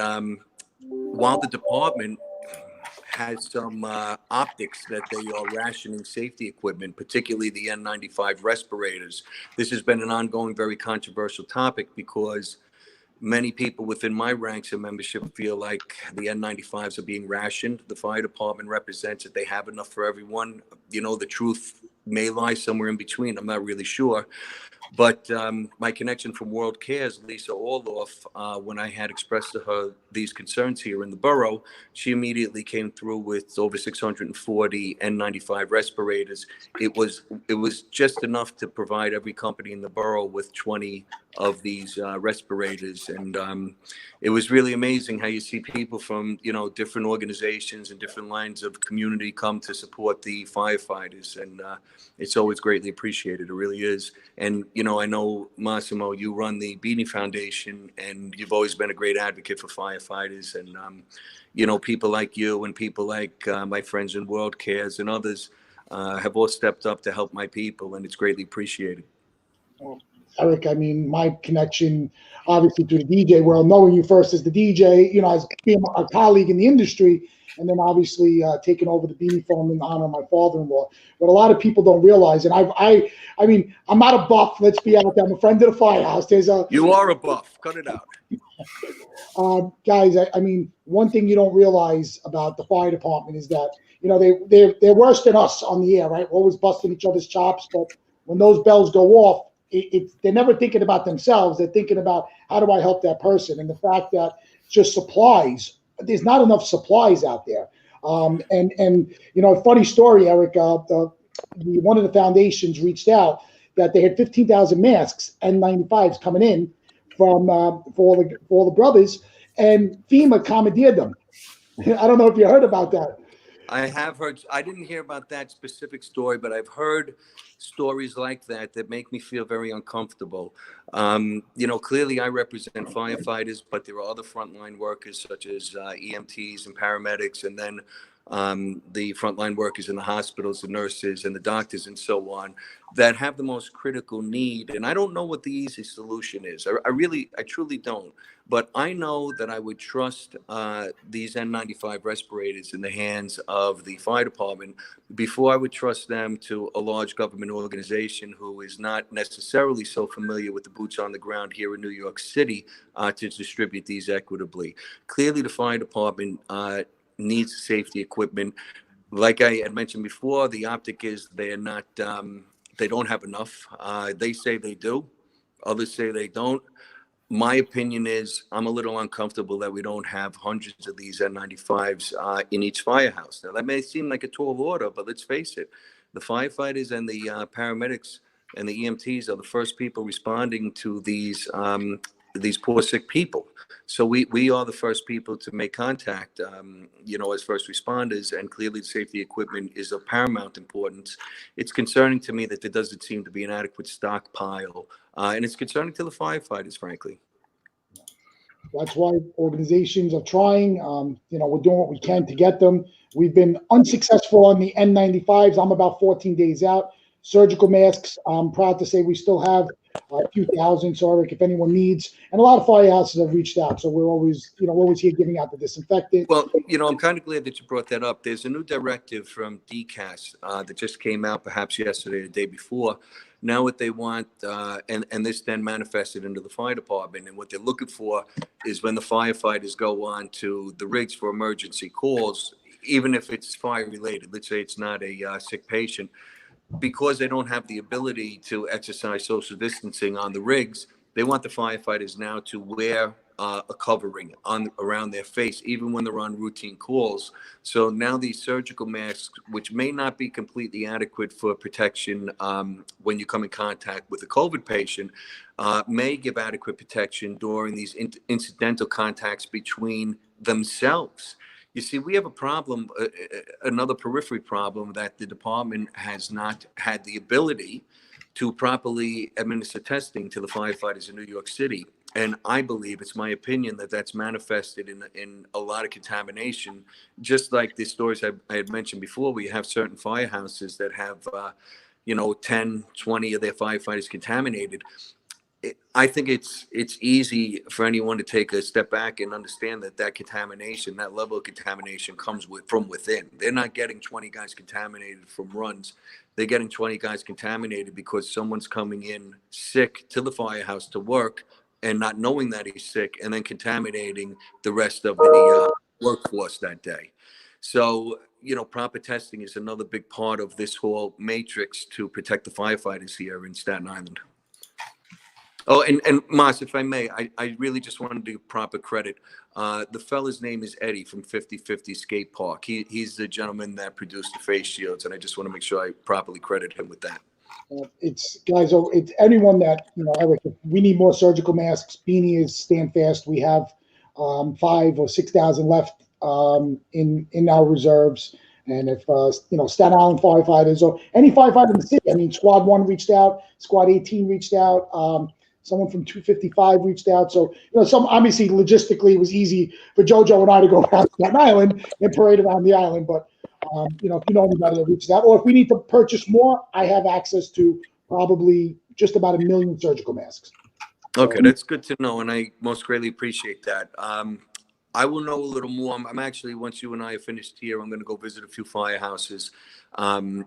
while the department has some optics that they are rationing safety equipment, particularly the N95 respirators. This has been an ongoing, very controversial topic because many people within my ranks and membership feel like the N95s are being rationed. The fire department represents that they have enough for everyone. The truth may lie somewhere in between. I'm not really sure. But my connection from World Cares, Lisa Orloff, when I had expressed to her these concerns here in the borough, she immediately came through with over 640 N95 respirators. It was just enough to provide every company in the borough with 20 of these respirators. And it was really amazing how you see people from, different organizations and different lines of community come to support the firefighters. And it's always greatly appreciated. It really is. And, I know, Massimo, you run the Beanie Foundation, and you've always been a great advocate for firefighters. And, people like you and people like my friends in World Cares and others have all stepped up to help my people, and it's greatly appreciated. Well, Eric, I mean, my connection, obviously, to the DJ world, knowing you first as the DJ, as being a colleague in the industry, and then obviously taking over the Beanie Phone in honor of my father-in-law. What a lot of people don't realize, and I mean, I'm not a buff. Let's be out there. I'm a friend of the Firehouse. You are a buff. Cut it out. Guys, I mean, one thing you don't realize about the fire department is that they're worse than us on the air, right? We're always busting each other's chops, but when those bells go off, they're never thinking about themselves. They're thinking about, how do I help that person? And the fact that just supplies, there's not enough supplies out there. And funny story, Eric. One of the foundations reached out that they had 15,000 masks N95s coming in from for all the brothers, and FEMA commandeered them. I don't know if you heard about that. I have heard. I didn't hear about that specific story, but I've heard stories like that make me feel very uncomfortable. Clearly I represent firefighters, but there are other frontline workers such as EMTs and paramedics, and then the frontline workers in the hospitals, the nurses and the doctors and so on, that have the most critical need. And I don't know what the easy solution is. I truly don't. But I know that I would trust these N95 respirators in the hands of the fire department before I would trust them to a large government organization who is not necessarily so familiar with the boots on the ground here in New York City to distribute these equitably. Clearly, the fire department needs safety equipment. Like I had mentioned before, the optic is they don't have enough. They say they do. Others say they don't. My opinion is I'm a little uncomfortable that we don't have hundreds of these N95s in each firehouse. Now, that may seem like a tall order, but let's face it, the firefighters and the paramedics and the EMTs are the first people responding to these poor sick people. So we are the first people to make contact, as first responders, and clearly the safety equipment is of paramount importance. It's concerning to me that there doesn't seem to be an adequate stockpile, and it's concerning to the firefighters, frankly. That's why organizations are trying. We're doing what we can to get them. We've been unsuccessful on the N95s. I'm about 14 days out. Surgical masks, I'm proud to say we still have a few thousand. So, Eric, if anyone needs, and a lot of firehouses have reached out. So we're always here giving out the disinfectant. Well, I'm kind of glad that you brought that up. There's a new directive from DCAS that just came out perhaps yesterday or the day before. Now what they want, and this then manifested into the fire department, and what they're looking for is when the firefighters go on to the rigs for emergency calls, even if it's fire related, let's say it's not a sick patient, because they don't have the ability to exercise social distancing on the rigs, they want the firefighters now to wear a covering around their face, even when they're on routine calls. So now these surgical masks, which may not be completely adequate for protection when you come in contact with a COVID patient, may give adequate protection during these incidental contacts between themselves. You see, we have a problem, another periphery problem, that the department has not had the ability to properly administer testing to the firefighters in New York City. And I believe, it's my opinion, that that's manifested in a lot of contamination, just like the stories I had mentioned before. We have certain firehouses that have, 10, 20 of their firefighters contaminated. I think it's easy for anyone to take a step back and understand that contamination, that level of contamination, comes from within. They're not getting 20 guys contaminated from runs. They're getting 20 guys contaminated because someone's coming in sick to the firehouse to work and not knowing that he's sick, and then contaminating the rest of the workforce that day. So, proper testing is another big part of this whole matrix to protect the firefighters here in Staten Island. Oh, and Mas, if I may, I really just wanted to give proper credit. The fella's name is Eddie from 50/50 Skate Park. He's the gentleman that produced the face shields, and I just want to make sure I properly credit him with that. It's anyone that, Eric, if we need more surgical masks. Beanie is stand fast. We have 5,000 or 6,000 left in our reserves. And if, Staten Island firefighters or any firefighter in the city, I mean, Squad 1 reached out, Squad 18 reached out, someone from 255 reached out. So, obviously logistically it was easy for JoJo and I to go around Staten Island and parade around the island. But, if you know anybody that reaches out, or if we need to purchase more, I have access to probably just about 1 million surgical masks. Okay, that's good to know, and I most greatly appreciate that. I will know a little more. I'm actually, once you and I are finished here, I'm going to go visit a few firehouses.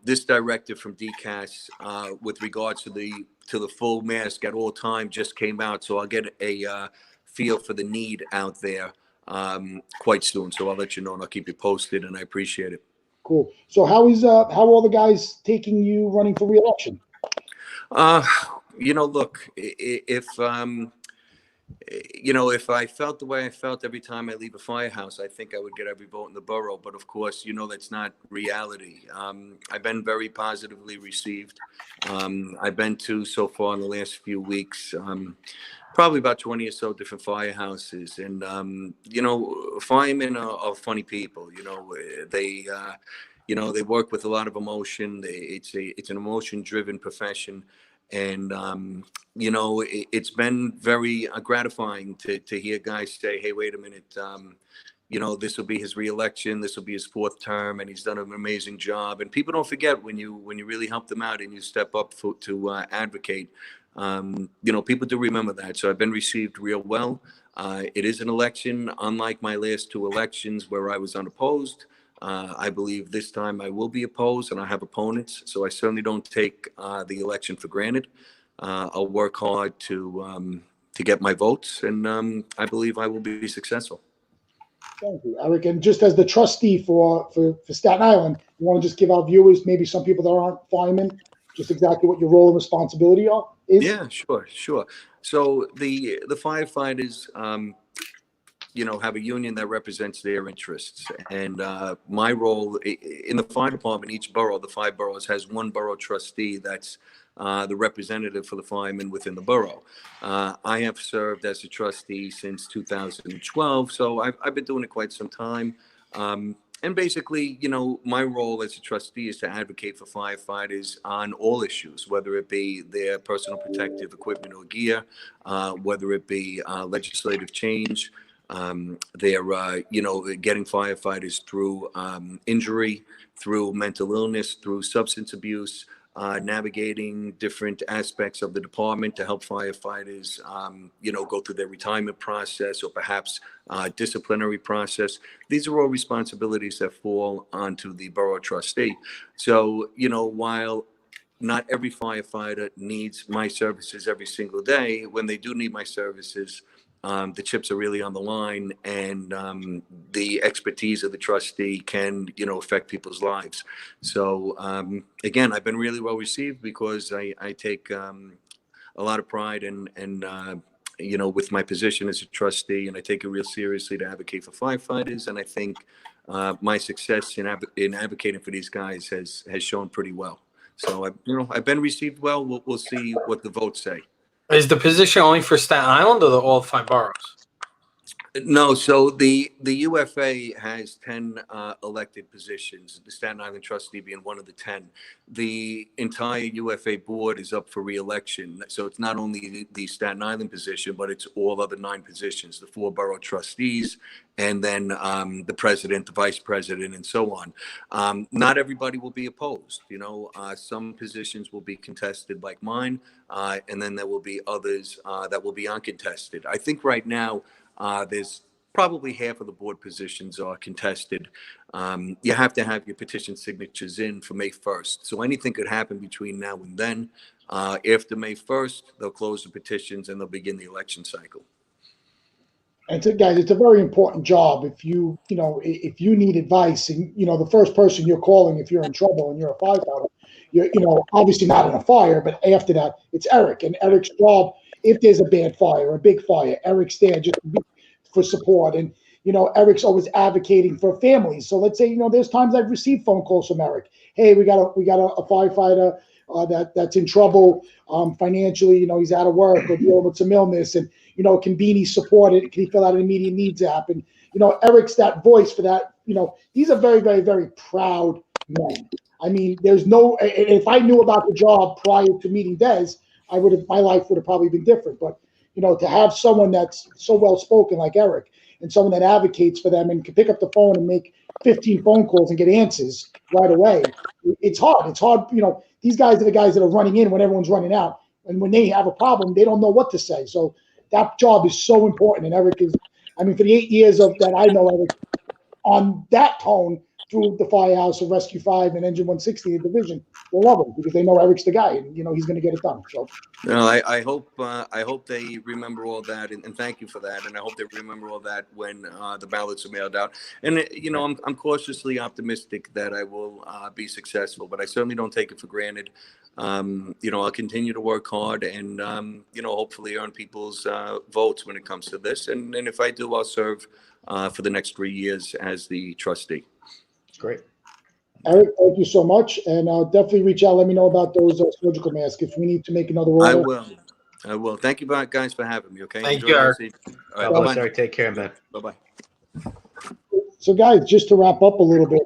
This directive from DCAS with regards to the full mask at all time just came out, so I'll get a feel for the need out there quite soon. So I'll let you know, and I'll keep you posted, and I appreciate it. Cool. So how are all the guys taking you running for re-election? Look, if if I felt the way I felt every time I leave a firehouse, I think I would get every vote in the borough. But of course, that's not reality. I've been very positively received. I've been to, so far in the last few weeks, probably about 20 or so different firehouses. And, firemen are funny people. They work with a lot of emotion. It's an emotion-driven profession. And, it's been very gratifying to hear guys say, hey, wait a minute, this will be his reelection. This will be his 4th term, and he's done an amazing job. And people don't forget when you really help them out and you step up to advocate. People do remember that. So I've been received real well. It is an election, unlike my last 2 elections where I was unopposed. I believe this time I will be opposed, and I have opponents. So I certainly don't take the election for granted. I'll work hard to get my votes, and I believe I will be successful. Thank you, Eric. And just as the trustee for Staten Island, you want to just give our viewers, maybe some people that aren't firemen, just exactly what your role and responsibility is? Yeah, sure. So the firefighters, have a union that represents their interests. And my role in the fire department, each borough, the 5 boroughs, has one borough trustee that's the representative for the firemen within the borough. I have served as a trustee since 2012, so I've been doing it quite some time. And basically, my role as a trustee is to advocate for firefighters on all issues, whether it be their personal protective equipment or gear, whether it be legislative change, they're getting firefighters through injury, through mental illness, through substance abuse, navigating different aspects of the department to help firefighters go through their retirement process or perhaps disciplinary process. These are all responsibilities that fall onto the borough trustee. So while not every firefighter needs my services every single day, when they do need my services, the chips are really on the line, and the expertise of the trustee can, affect people's lives. So again, I've been really well received because I take a lot of pride in with my position as a trustee, and I take it real seriously to advocate for firefighters. And I think my success in advocating for these guys has shown pretty well. So I've been received well. We'll see what the votes say. Is the position only for Staten Island or all 5 boroughs? No, so the UFA has 10 elected positions, the Staten Island trustee being one of the 10. The entire UFA board is up for re-election. So it's not only the Staten Island position, but it's all other 9 positions, the 4 borough trustees, and then the president, the vice president, and so on. Not everybody will be opposed. Some positions will be contested like mine, and then there will be others that will be uncontested. I think right now, there's probably half of the board positions are contested. You have to have your petition signatures in for May 1st. So anything could happen between now and then. After May 1st, they'll close the petitions and they'll begin the election cycle. And guys, it's a very important job. If you need advice, and the first person you're calling if you're in trouble and you're a firefighter, you're obviously not in a fire, but after that, it's Eric. And Eric's job, if there's a bad fire, a big fire, Eric's there just for support. And Eric's always advocating for families. So let's say there's times I've received phone calls from Eric. Hey, we got a firefighter that's in trouble financially. He's out of work or dealing with some illness, and can Beanie support it? Can he fill out an immediate needs app? And Eric's that voice for that. These are very, very, very proud men. I mean, if I knew about the job prior to meeting Des, my life would have probably been different. But to have someone that's so well spoken like Eric, and someone that advocates for them and can pick up the phone and make 15 phone calls and get answers right away, it's hard. It's hard. These guys are the guys that are running in when everyone's running out. And when they have a problem, they don't know what to say. So that job is so important. And Eric is, I mean, for the 8 years of that I know Eric on that tone through the Firehouse of Rescue 5 and Engine 160 in division, will love him because they know Eric's the guy and, he's going to get it done. So. No, I hope they remember all that, and thank you for that. And I hope they remember all that when the ballots are mailed out. And I'm cautiously optimistic that I will be successful, but I certainly don't take it for granted. I'll continue to work hard and hopefully earn people's votes when it comes to this. And if I do, I'll serve for the next 3 years as the trustee. Great. Eric, thank you so much, and I'll definitely reach out. Let me know about those surgical masks if we need to make another order. I will. Thank you, guys, for having me. Okay. Thank you, Eric. All right. Bye-bye. Eric, take care, man. Bye-bye. So, guys, just to wrap up a little bit,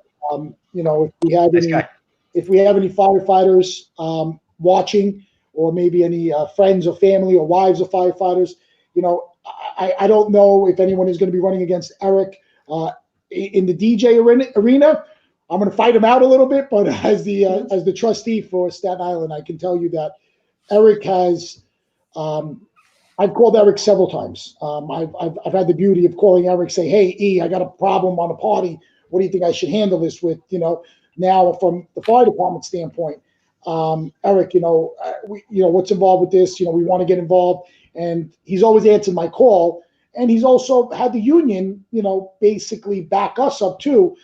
if we have any firefighters watching, or maybe any friends or family or wives of firefighters, I don't know if anyone is going to be running against Eric in the DJ arena. I'm going to fight him out a little bit, but as the trustee for Staten Island, I can tell you that Eric has. I've called Eric several times. I've had the beauty of calling Eric, say, "Hey, E, I got a problem on a party. What do you think I should handle this with?" Now from the fire department standpoint, Eric, what's involved with this? We want to get involved, and he's always answered my call, and he's also had the union, basically back us up too.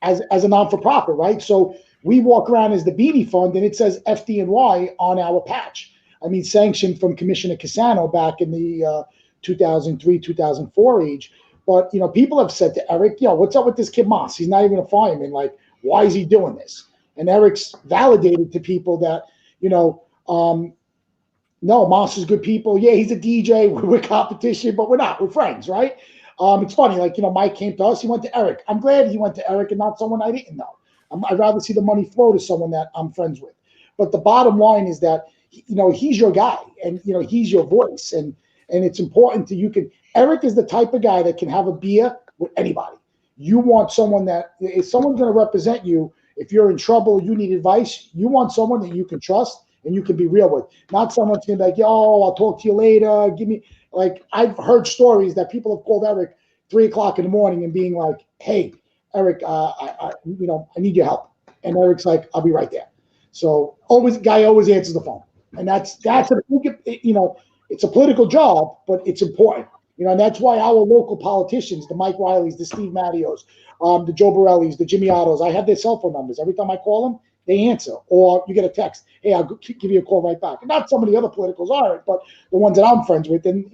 As a non-for-profit, right? So we walk around as the Beanie Fund, and it says FDNY on our patch. I mean, sanctioned from Commissioner Cassano back in the 2003, 2004 age. But, people have said to Eric, what's up with this kid Moss? He's not even a fireman. Like, why is he doing this? And Eric's validated to people that, no, Moss is good people. Yeah, he's a DJ. We're competition, but we're not. We're friends, right? It's funny, Mike came to us. He went to Eric. I'm glad he went to Eric and not someone I didn't know. I'd rather see the money flow to someone that I'm friends with. But the bottom line is that, he's your guy, and, he's your voice. And it's important Eric is the type of guy that can have a beer with anybody. You want someone that, if someone's going to represent you, if you're in trouble, you need advice, you want someone that you can trust and you can be real with. Not someone that's going to be like, yo, I'll talk to you later. Give me. Like, I've heard stories that people have called Eric 3 o'clock in the morning and being like, "Hey, Eric, I need your help." And Eric's like, "I'll be right there." So guy always answers the phone, and that's it's a political job, but it's important, and that's why our local politicians, the Mike Rileys, the Steve Mattios, the Joe Borellis, the Jimmy Ottos, I have their cell phone numbers. Every time I call them, they answer, or you get a text, "Hey, I'll give you a call right back." And not some of the other politicals aren't, but the ones that I'm friends with, and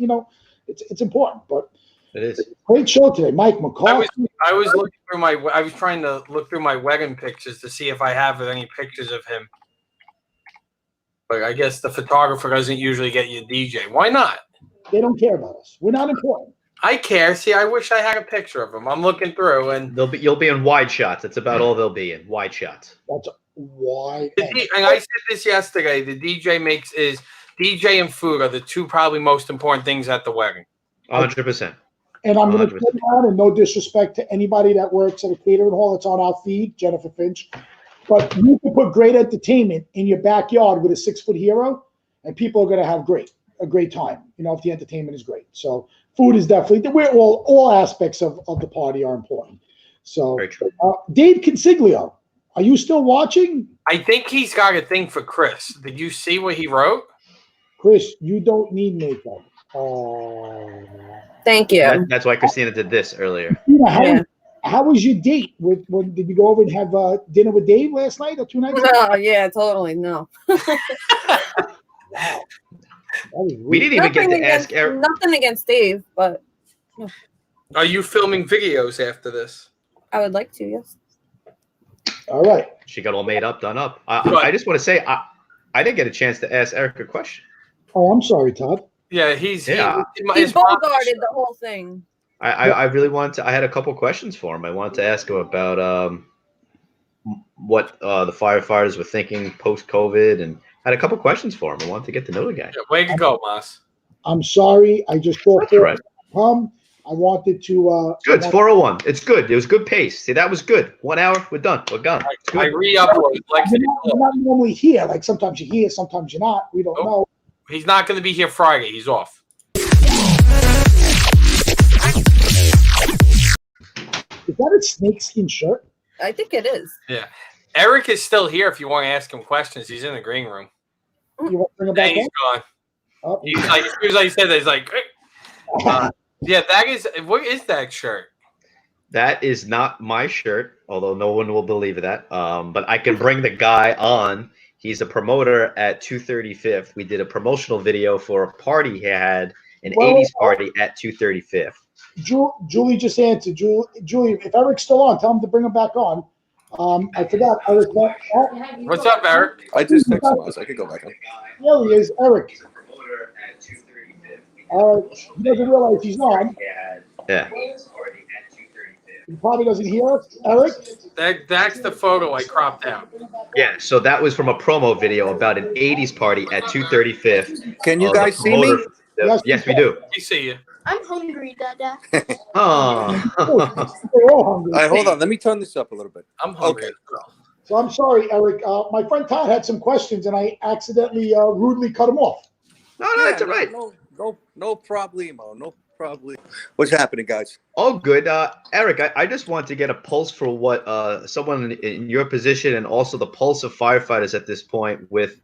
it's important. But it is great show today, Mike McCarthy. I was looking through I was trying to look through my wedding pictures to see if I have any pictures of him. But I guess the photographer doesn't usually get you a DJ. Why not? They don't care about us. We're not important. I care. See, I wish I had a picture of him. I'm looking through, and you'll be in wide shots. That's about all they'll be in, wide shots. That's why. And I said this yesterday. The DJ and food are the two probably most important things at the wedding. 100%. And I'm going to put out, and no disrespect to anybody that works at a catering hall that's on our feed, Jennifer Finch, but you can put great entertainment in your backyard with a 6-foot hero, and people are going to have a great time. If the entertainment is great. So food is definitely. All aspects of the party are important. So Dave Consiglio, are you still watching? I think he's got a thing for Chris. Did you see what he wrote? Chris, you don't need makeup. Thank you. That's why Christina did this eearlier. How was your date? Did you go over and have dinner with Dave last night or 2 nights ago? No, yeah, totally. No. Wow. We didn't even get to ask Eric. Nothing against Dave, but. Are you filming videos after this? I would like to, yes. All right. She got all made up, done up. I just want to say I didn't get a chance to ask Eric a question. Oh, I'm sorry, Todd. Yeah, he bogarted the whole thing. I really wanted to. I had a couple questions for him. I wanted to ask him about what the firefighters were thinking post-COVID, and I had a couple questions for him. I wanted to get to know the guy. Yeah, way to go, Moss. I'm sorry. I just thought I wanted to. Good. It's 4:01. It's good. It was good pace. See, that was good. 1 hour. We're done. We're gone. It's I good. re-uploaded. You're not normally here. Like sometimes you're here, sometimes you're not. We don't Nope. know. He's not going to be here Friday. He's off. Is that a snakeskin shirt? I think it is. Yeah. Eric is still here if you want to ask him questions. He's in the green room. You want to bring it And back he's in? gone. Oh. He's like, as soon as I said that, he's like, yeah, that is, what is that shirt? That is not my shirt, although no one will believe that. But I can bring the guy on. He's a promoter at 235th. We did a promotional video for a party he had, an 80s party at 235th. Julie just answered. Julie, if Eric's still on, tell him to bring him back on. I forgot. Eric, What's up, Eric? I just texted him. I could go back on. yeah, he is. Eric. He doesn't realize he's on. Yeah. He probably doesn't hear us. Eric? That's the photo I cropped out. Yeah, so that was from a promo video about an 80s party at 235th. Can you guys see me? Yes, we do. We see you. I'm hungry, Dada. Oh. We're all hungry. All right, hold on. Let me turn this up a little bit. I'm hungry. Okay. So I'm sorry, Eric. My friend Todd had some questions, and I accidentally rudely cut him off. No, that's all right. No problemo. No problem. What's happening, guys? All good. Eric, I just want to get a pulse for what someone in your position and also the pulse of firefighters at this point with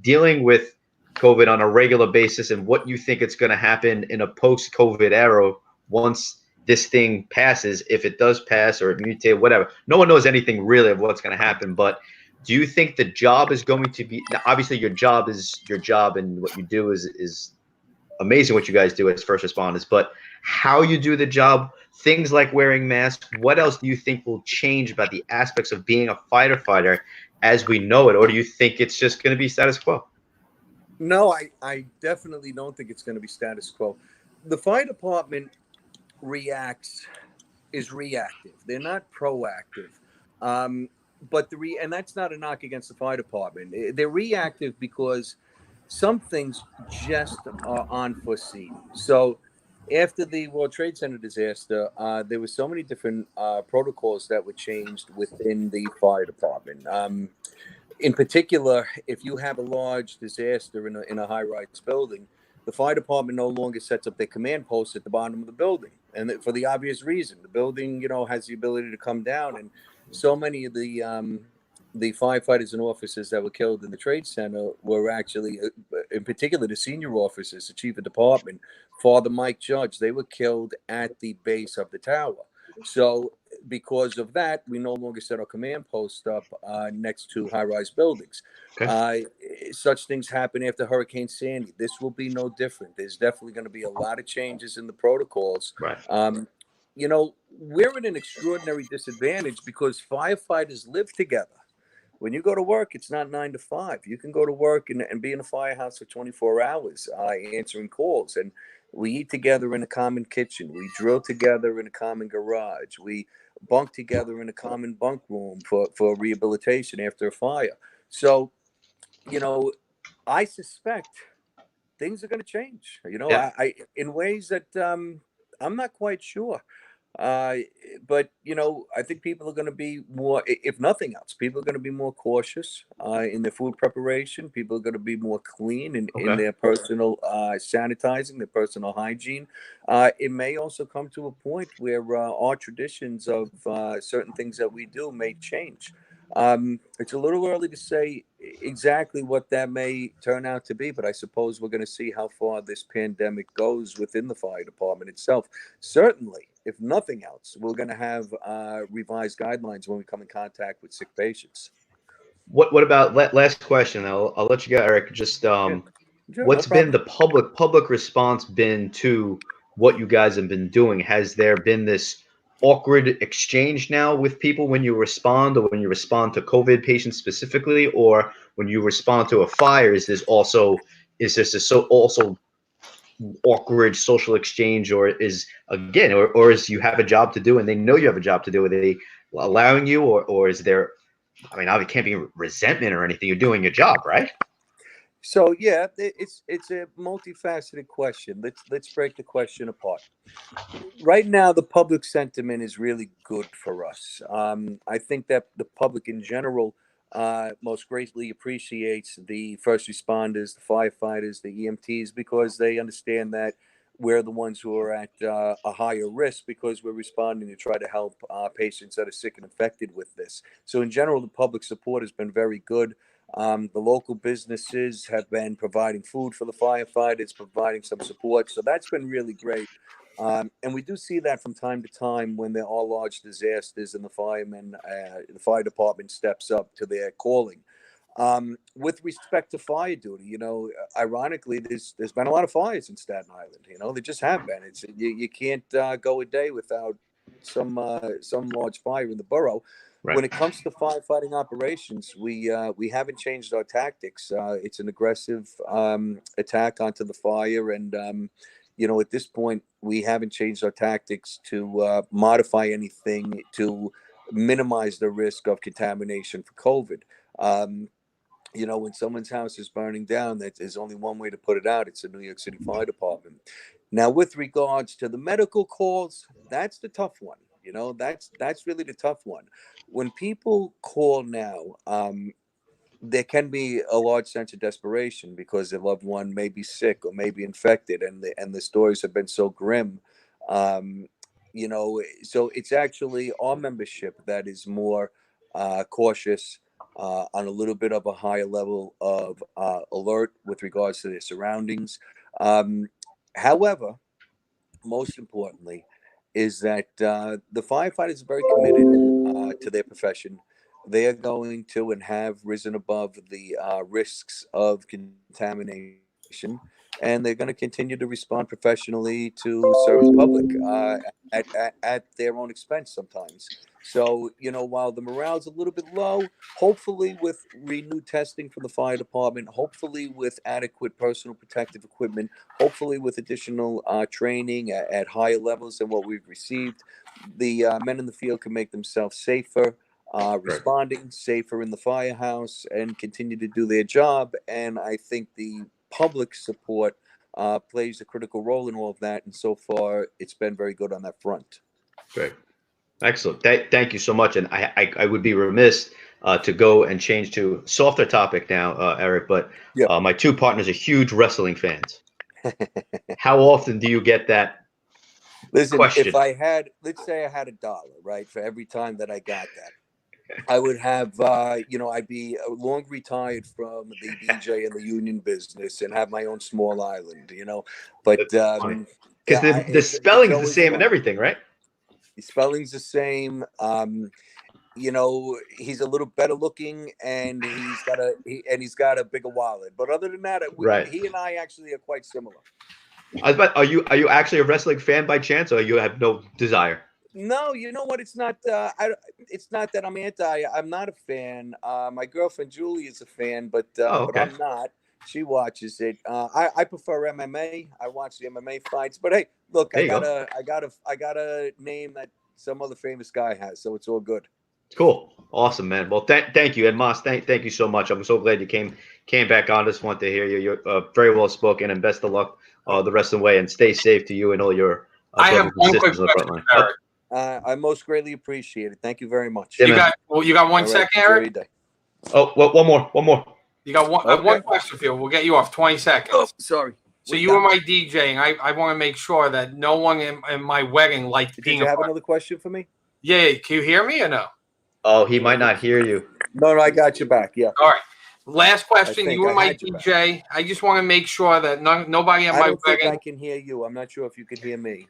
dealing with COVID on a regular basis and what you think it's going to happen in a post-COVID era once this thing passes, if it does pass or it mutates, whatever. No one knows anything really of what's going to happen, but do you think the job is going to be – obviously your job is your job and what you do is amazing what you guys do as first responders, but how you do the job, things like wearing masks, what else do you think will change about the aspects of being a fighter as we know it, or do you think it's just going to be status quo? No, I definitely don't think it's going to be status quo. The fire department is reactive. They're not proactive. But and that's not a knock against the fire department. They're reactive because some things just are unforeseen. So after the World Trade Center disaster, there were so many different protocols that were changed within the fire department. In particular, if you have a large disaster in a high-rise building, the fire department no longer sets up their command posts at the bottom of the building, and for the obvious reason, the building, has the ability to come down, and so many of the firefighters and officers that were killed in the Trade Center were actually, in particular, the senior officers, the chief of department, Father Mike Judge. They were killed at the base of the tower. So because of that, we no longer set our command post up next to high-rise buildings. Okay. Such things happen after Hurricane Sandy. This will be no different. There's definitely going to be a lot of changes in the protocols. Right. We're at an extraordinary disadvantage because firefighters live together. When you go to work, it's not 9 to 5. You can go to work and be in a firehouse for 24 hours answering calls. And we eat together in a common kitchen. We drill together in a common garage. We bunk together in a common bunk room for rehabilitation after a fire. So, I suspect things are going to change. I in ways that I'm not quite sure. But I think people are going to be more, if nothing else, people are going to be more cautious in their food preparation. People are going to be more clean in their personal sanitizing, their personal hygiene. It may also come to a point where our traditions of certain things that we do may change. It's a little early to say exactly what that may turn out to be, but I suppose we're going to see how far this pandemic goes within the fire department itself. Certainly, if nothing else, we're going to have revised guidelines when we come in contact with sick patients. What about last question? I'll let you go, Eric. Just what's been the public response been to what you guys have been doing? Has there been this awkward exchange now with people when you respond, or when you respond to COVID patients specifically, or when you respond to a fire? Is this also awkward social exchange, or is you have a job to do and they know you have a job to do? Are they allowing you, or is there? I mean, it can't be resentment or anything. You're doing your job, right? So yeah, it's a multifaceted question. Let's break the question apart. Right now, the public sentiment is really good for us. I think that the public in general most greatly appreciates the first responders, the firefighters, the EMTs, because they understand that we're the ones who are at a higher risk because we're responding to try to help patients that are sick and infected with this. So in general, the public support has been very good. The local businesses have been providing food for the firefighters, providing some support. So that's been really great. And we do see that from time to time when there are large disasters and the the fire department steps up to their calling. With respect to fire duty, ironically, there's been a lot of fires in Staten Island. There just have been. You can't go a day without some large fire in the borough. Right. When it comes to firefighting operations, we haven't changed our tactics. It's an aggressive attack onto the fire, and at this point, we haven't changed our tactics to modify anything to minimize the risk of contamination for COVID. When someone's house is burning down, there's only one way to put it out. It's the New York City Fire Department. Now, with regards to the medical calls, that's the tough one. That's really the tough one. When people call now, there can be a large sense of desperation because their loved one may be sick or may be infected, and the stories have been so grim. So it's actually our membership that is more cautious, on a little bit of a higher level of alert with regards to their surroundings. However, most importantly, is that the firefighters are very committed to their profession. They are going to and have risen above the risks of contamination, and they're going to continue to respond professionally to serve the public at their own expense sometimes. So, while the morale's a little bit low, hopefully with renewed testing from the fire department, hopefully with adequate personal protective equipment, hopefully with additional training at higher levels than what we've received, the men in the field can make themselves safer, responding safer in the firehouse, and continue to do their job. And I think the public support plays a critical role in all of that. And so far, it's been very good on that front. Great. Excellent. Thank you so much. And I would be remiss to go and change to a softer topic now, Eric, but my two partners are huge wrestling fans. How often do you get that question? If let's say I had $1, right, for every time that I got that, I would have, I'd be long retired from the DJ and the union business and have my own small island, but because the spelling's the same and everything, right? The spelling's the same. He's a little better looking, and he's got a bigger wallet. But other than that, he and I actually are quite similar. Are you actually a wrestling fan by chance, or you have no desire? No, you know what? It's not. It's not that I'm anti. I'm not a fan. My girlfriend Julie is a fan, but I'm not. She watches it. I prefer MMA. I watch the MMA fights. But hey, look, I got a name that some other famous guy has, so it's all good. Cool, awesome, man. Well, thank you, and Moss, thank you so much. I'm so glad you came back on. Just want to hear you. You're very well spoken, and best of luck the rest of the way, and stay safe to you and all your brothers and sisters on the front line. I most greatly appreciate it. Thank you very much. Yeah, you got 1 second, Eric? Oh, well, one more. You got one question for you. We'll get you off 20 seconds. Oh, sorry. So you were my DJ, and I want to make sure that no one in my wedding liked peanut butter. Did you have another question for me? Yeah. Can you hear me or no? Oh, he might not hear you. No, I got you back. Yeah. All right. Last question. You were my DJ. I just want to make sure that nobody at my wedding. I can hear you. I'm not sure if you can hear me.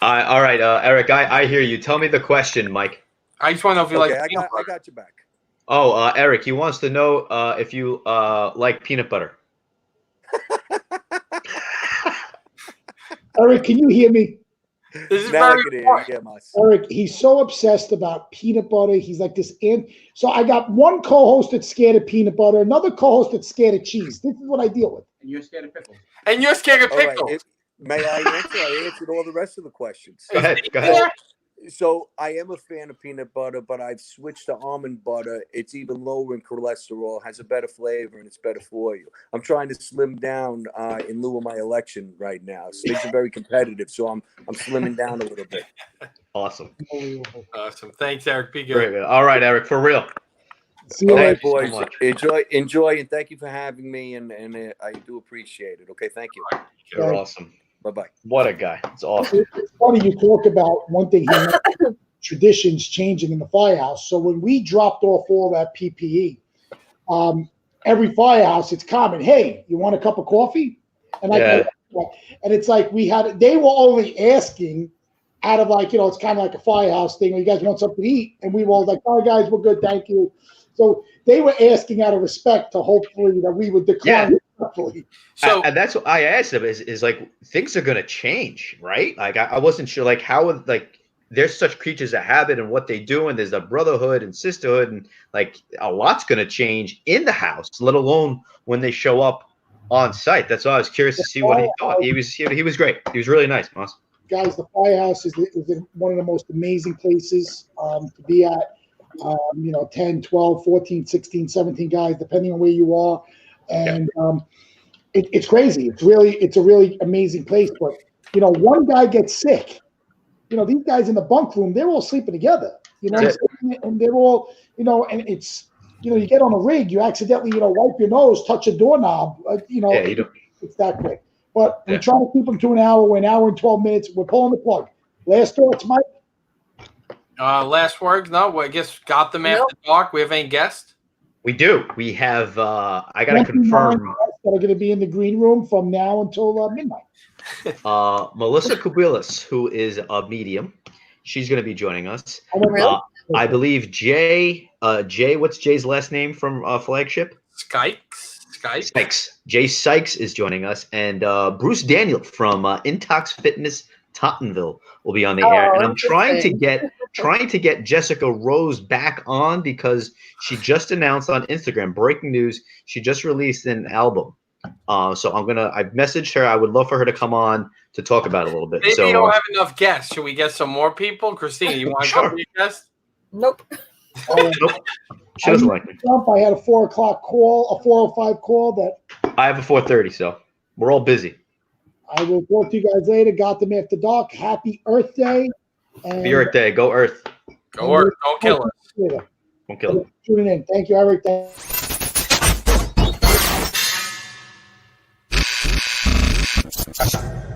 All right, Eric. I hear you. Tell me the question, Mike. I just want to know if you like. I got you back. Oh, Eric, he wants to know if you like peanut butter. Eric, can you hear me? This is very important. Eric, he's so obsessed about peanut butter. He's like this. So I got one co-host that's scared of peanut butter, another co-host that's scared of cheese. This is what I deal with. And you're scared of pickles. And you're scared of pickles. Right. May I answer? I answered all the rest of the questions. Go ahead. So I am a fan of peanut butter, but I've switched to almond butter. It's even lower in cholesterol, has a better flavor, and it's better for you. I'm trying to slim down in lieu of my election right now. So things are very competitive, so I'm slimming down a little bit. Awesome. Unbelievable. Awesome. Thanks, Eric. Be Very good. good. All right, Eric, for real. See you All later. right, boys. so much. Enjoy, and thank you for having me. And I do appreciate it. Okay, thank you. You're awesome. Bye bye. What a guy. It's awesome. It's funny you talk about one thing he mentioned, traditions changing in the firehouse. So when we dropped off all that PPE, every firehouse, it's common. Hey, you want a cup of coffee? And and it's like they were only asking out of like, it's kind of like a firehouse thing where you guys want something to eat. And we were all like, all right, guys, we're good. Thank you. So they were asking out of respect to hopefully that we would decline. So and that's what I asked him is like, things are going to change, right? Like, I wasn't sure, like, how would, like, there's such creatures of habit and what they do, and there's a brotherhood and sisterhood, and like a lot's going to change in the house, let alone when they show up on site. That's why I was curious to see what he thought. He was great. He was really nice, Moss. Guys, the firehouse is one of the most amazing places to be at. 10, 12, 14, 16, 17 guys, depending on where you are. And it's crazy. It's a really amazing place. But, one guy gets sick. These guys in the bunk room, they're all sleeping together. And they're all, and it's, you get on a rig, you accidentally, wipe your nose, touch a doorknob. You don't. It's that quick. But we try to keep them to an hour. We're an hour and 12 minutes. We're pulling the plug. Last thoughts, Mike? Last words? No, I guess got them after dark. We have any guests? We do. We have. I got to confirm. That are going to be in the green room from now until midnight. Melissa Kubilis, who is a medium, she's going to be joining us. Really? I believe Jay. What's Jay's last name from Flagship? Sykes. Jay Sykes is joining us, and Bruce Daniel from Intox Fitness Tottenville will be on the air. And I'm trying to get Jessica Rose back on because she just announced on Instagram, breaking news, she just released an album. So I've messaged her. I would love for her to come on to talk about it a little bit. Maybe you don't have enough guests. Should we get some more people? Christina, you want to come be a guest? Nope. Nope. She doesn't like me. I had a 4 o'clock call, a 4:05 call that I have a 4:30, so we're all busy. I will talk to you guys later. Got them after dark. Happy Earth Day. Happy Earth Day. Go Earth. Go Earth. Don't kill us. Don't kill us. Tuning in. Thank you, Eric. Thank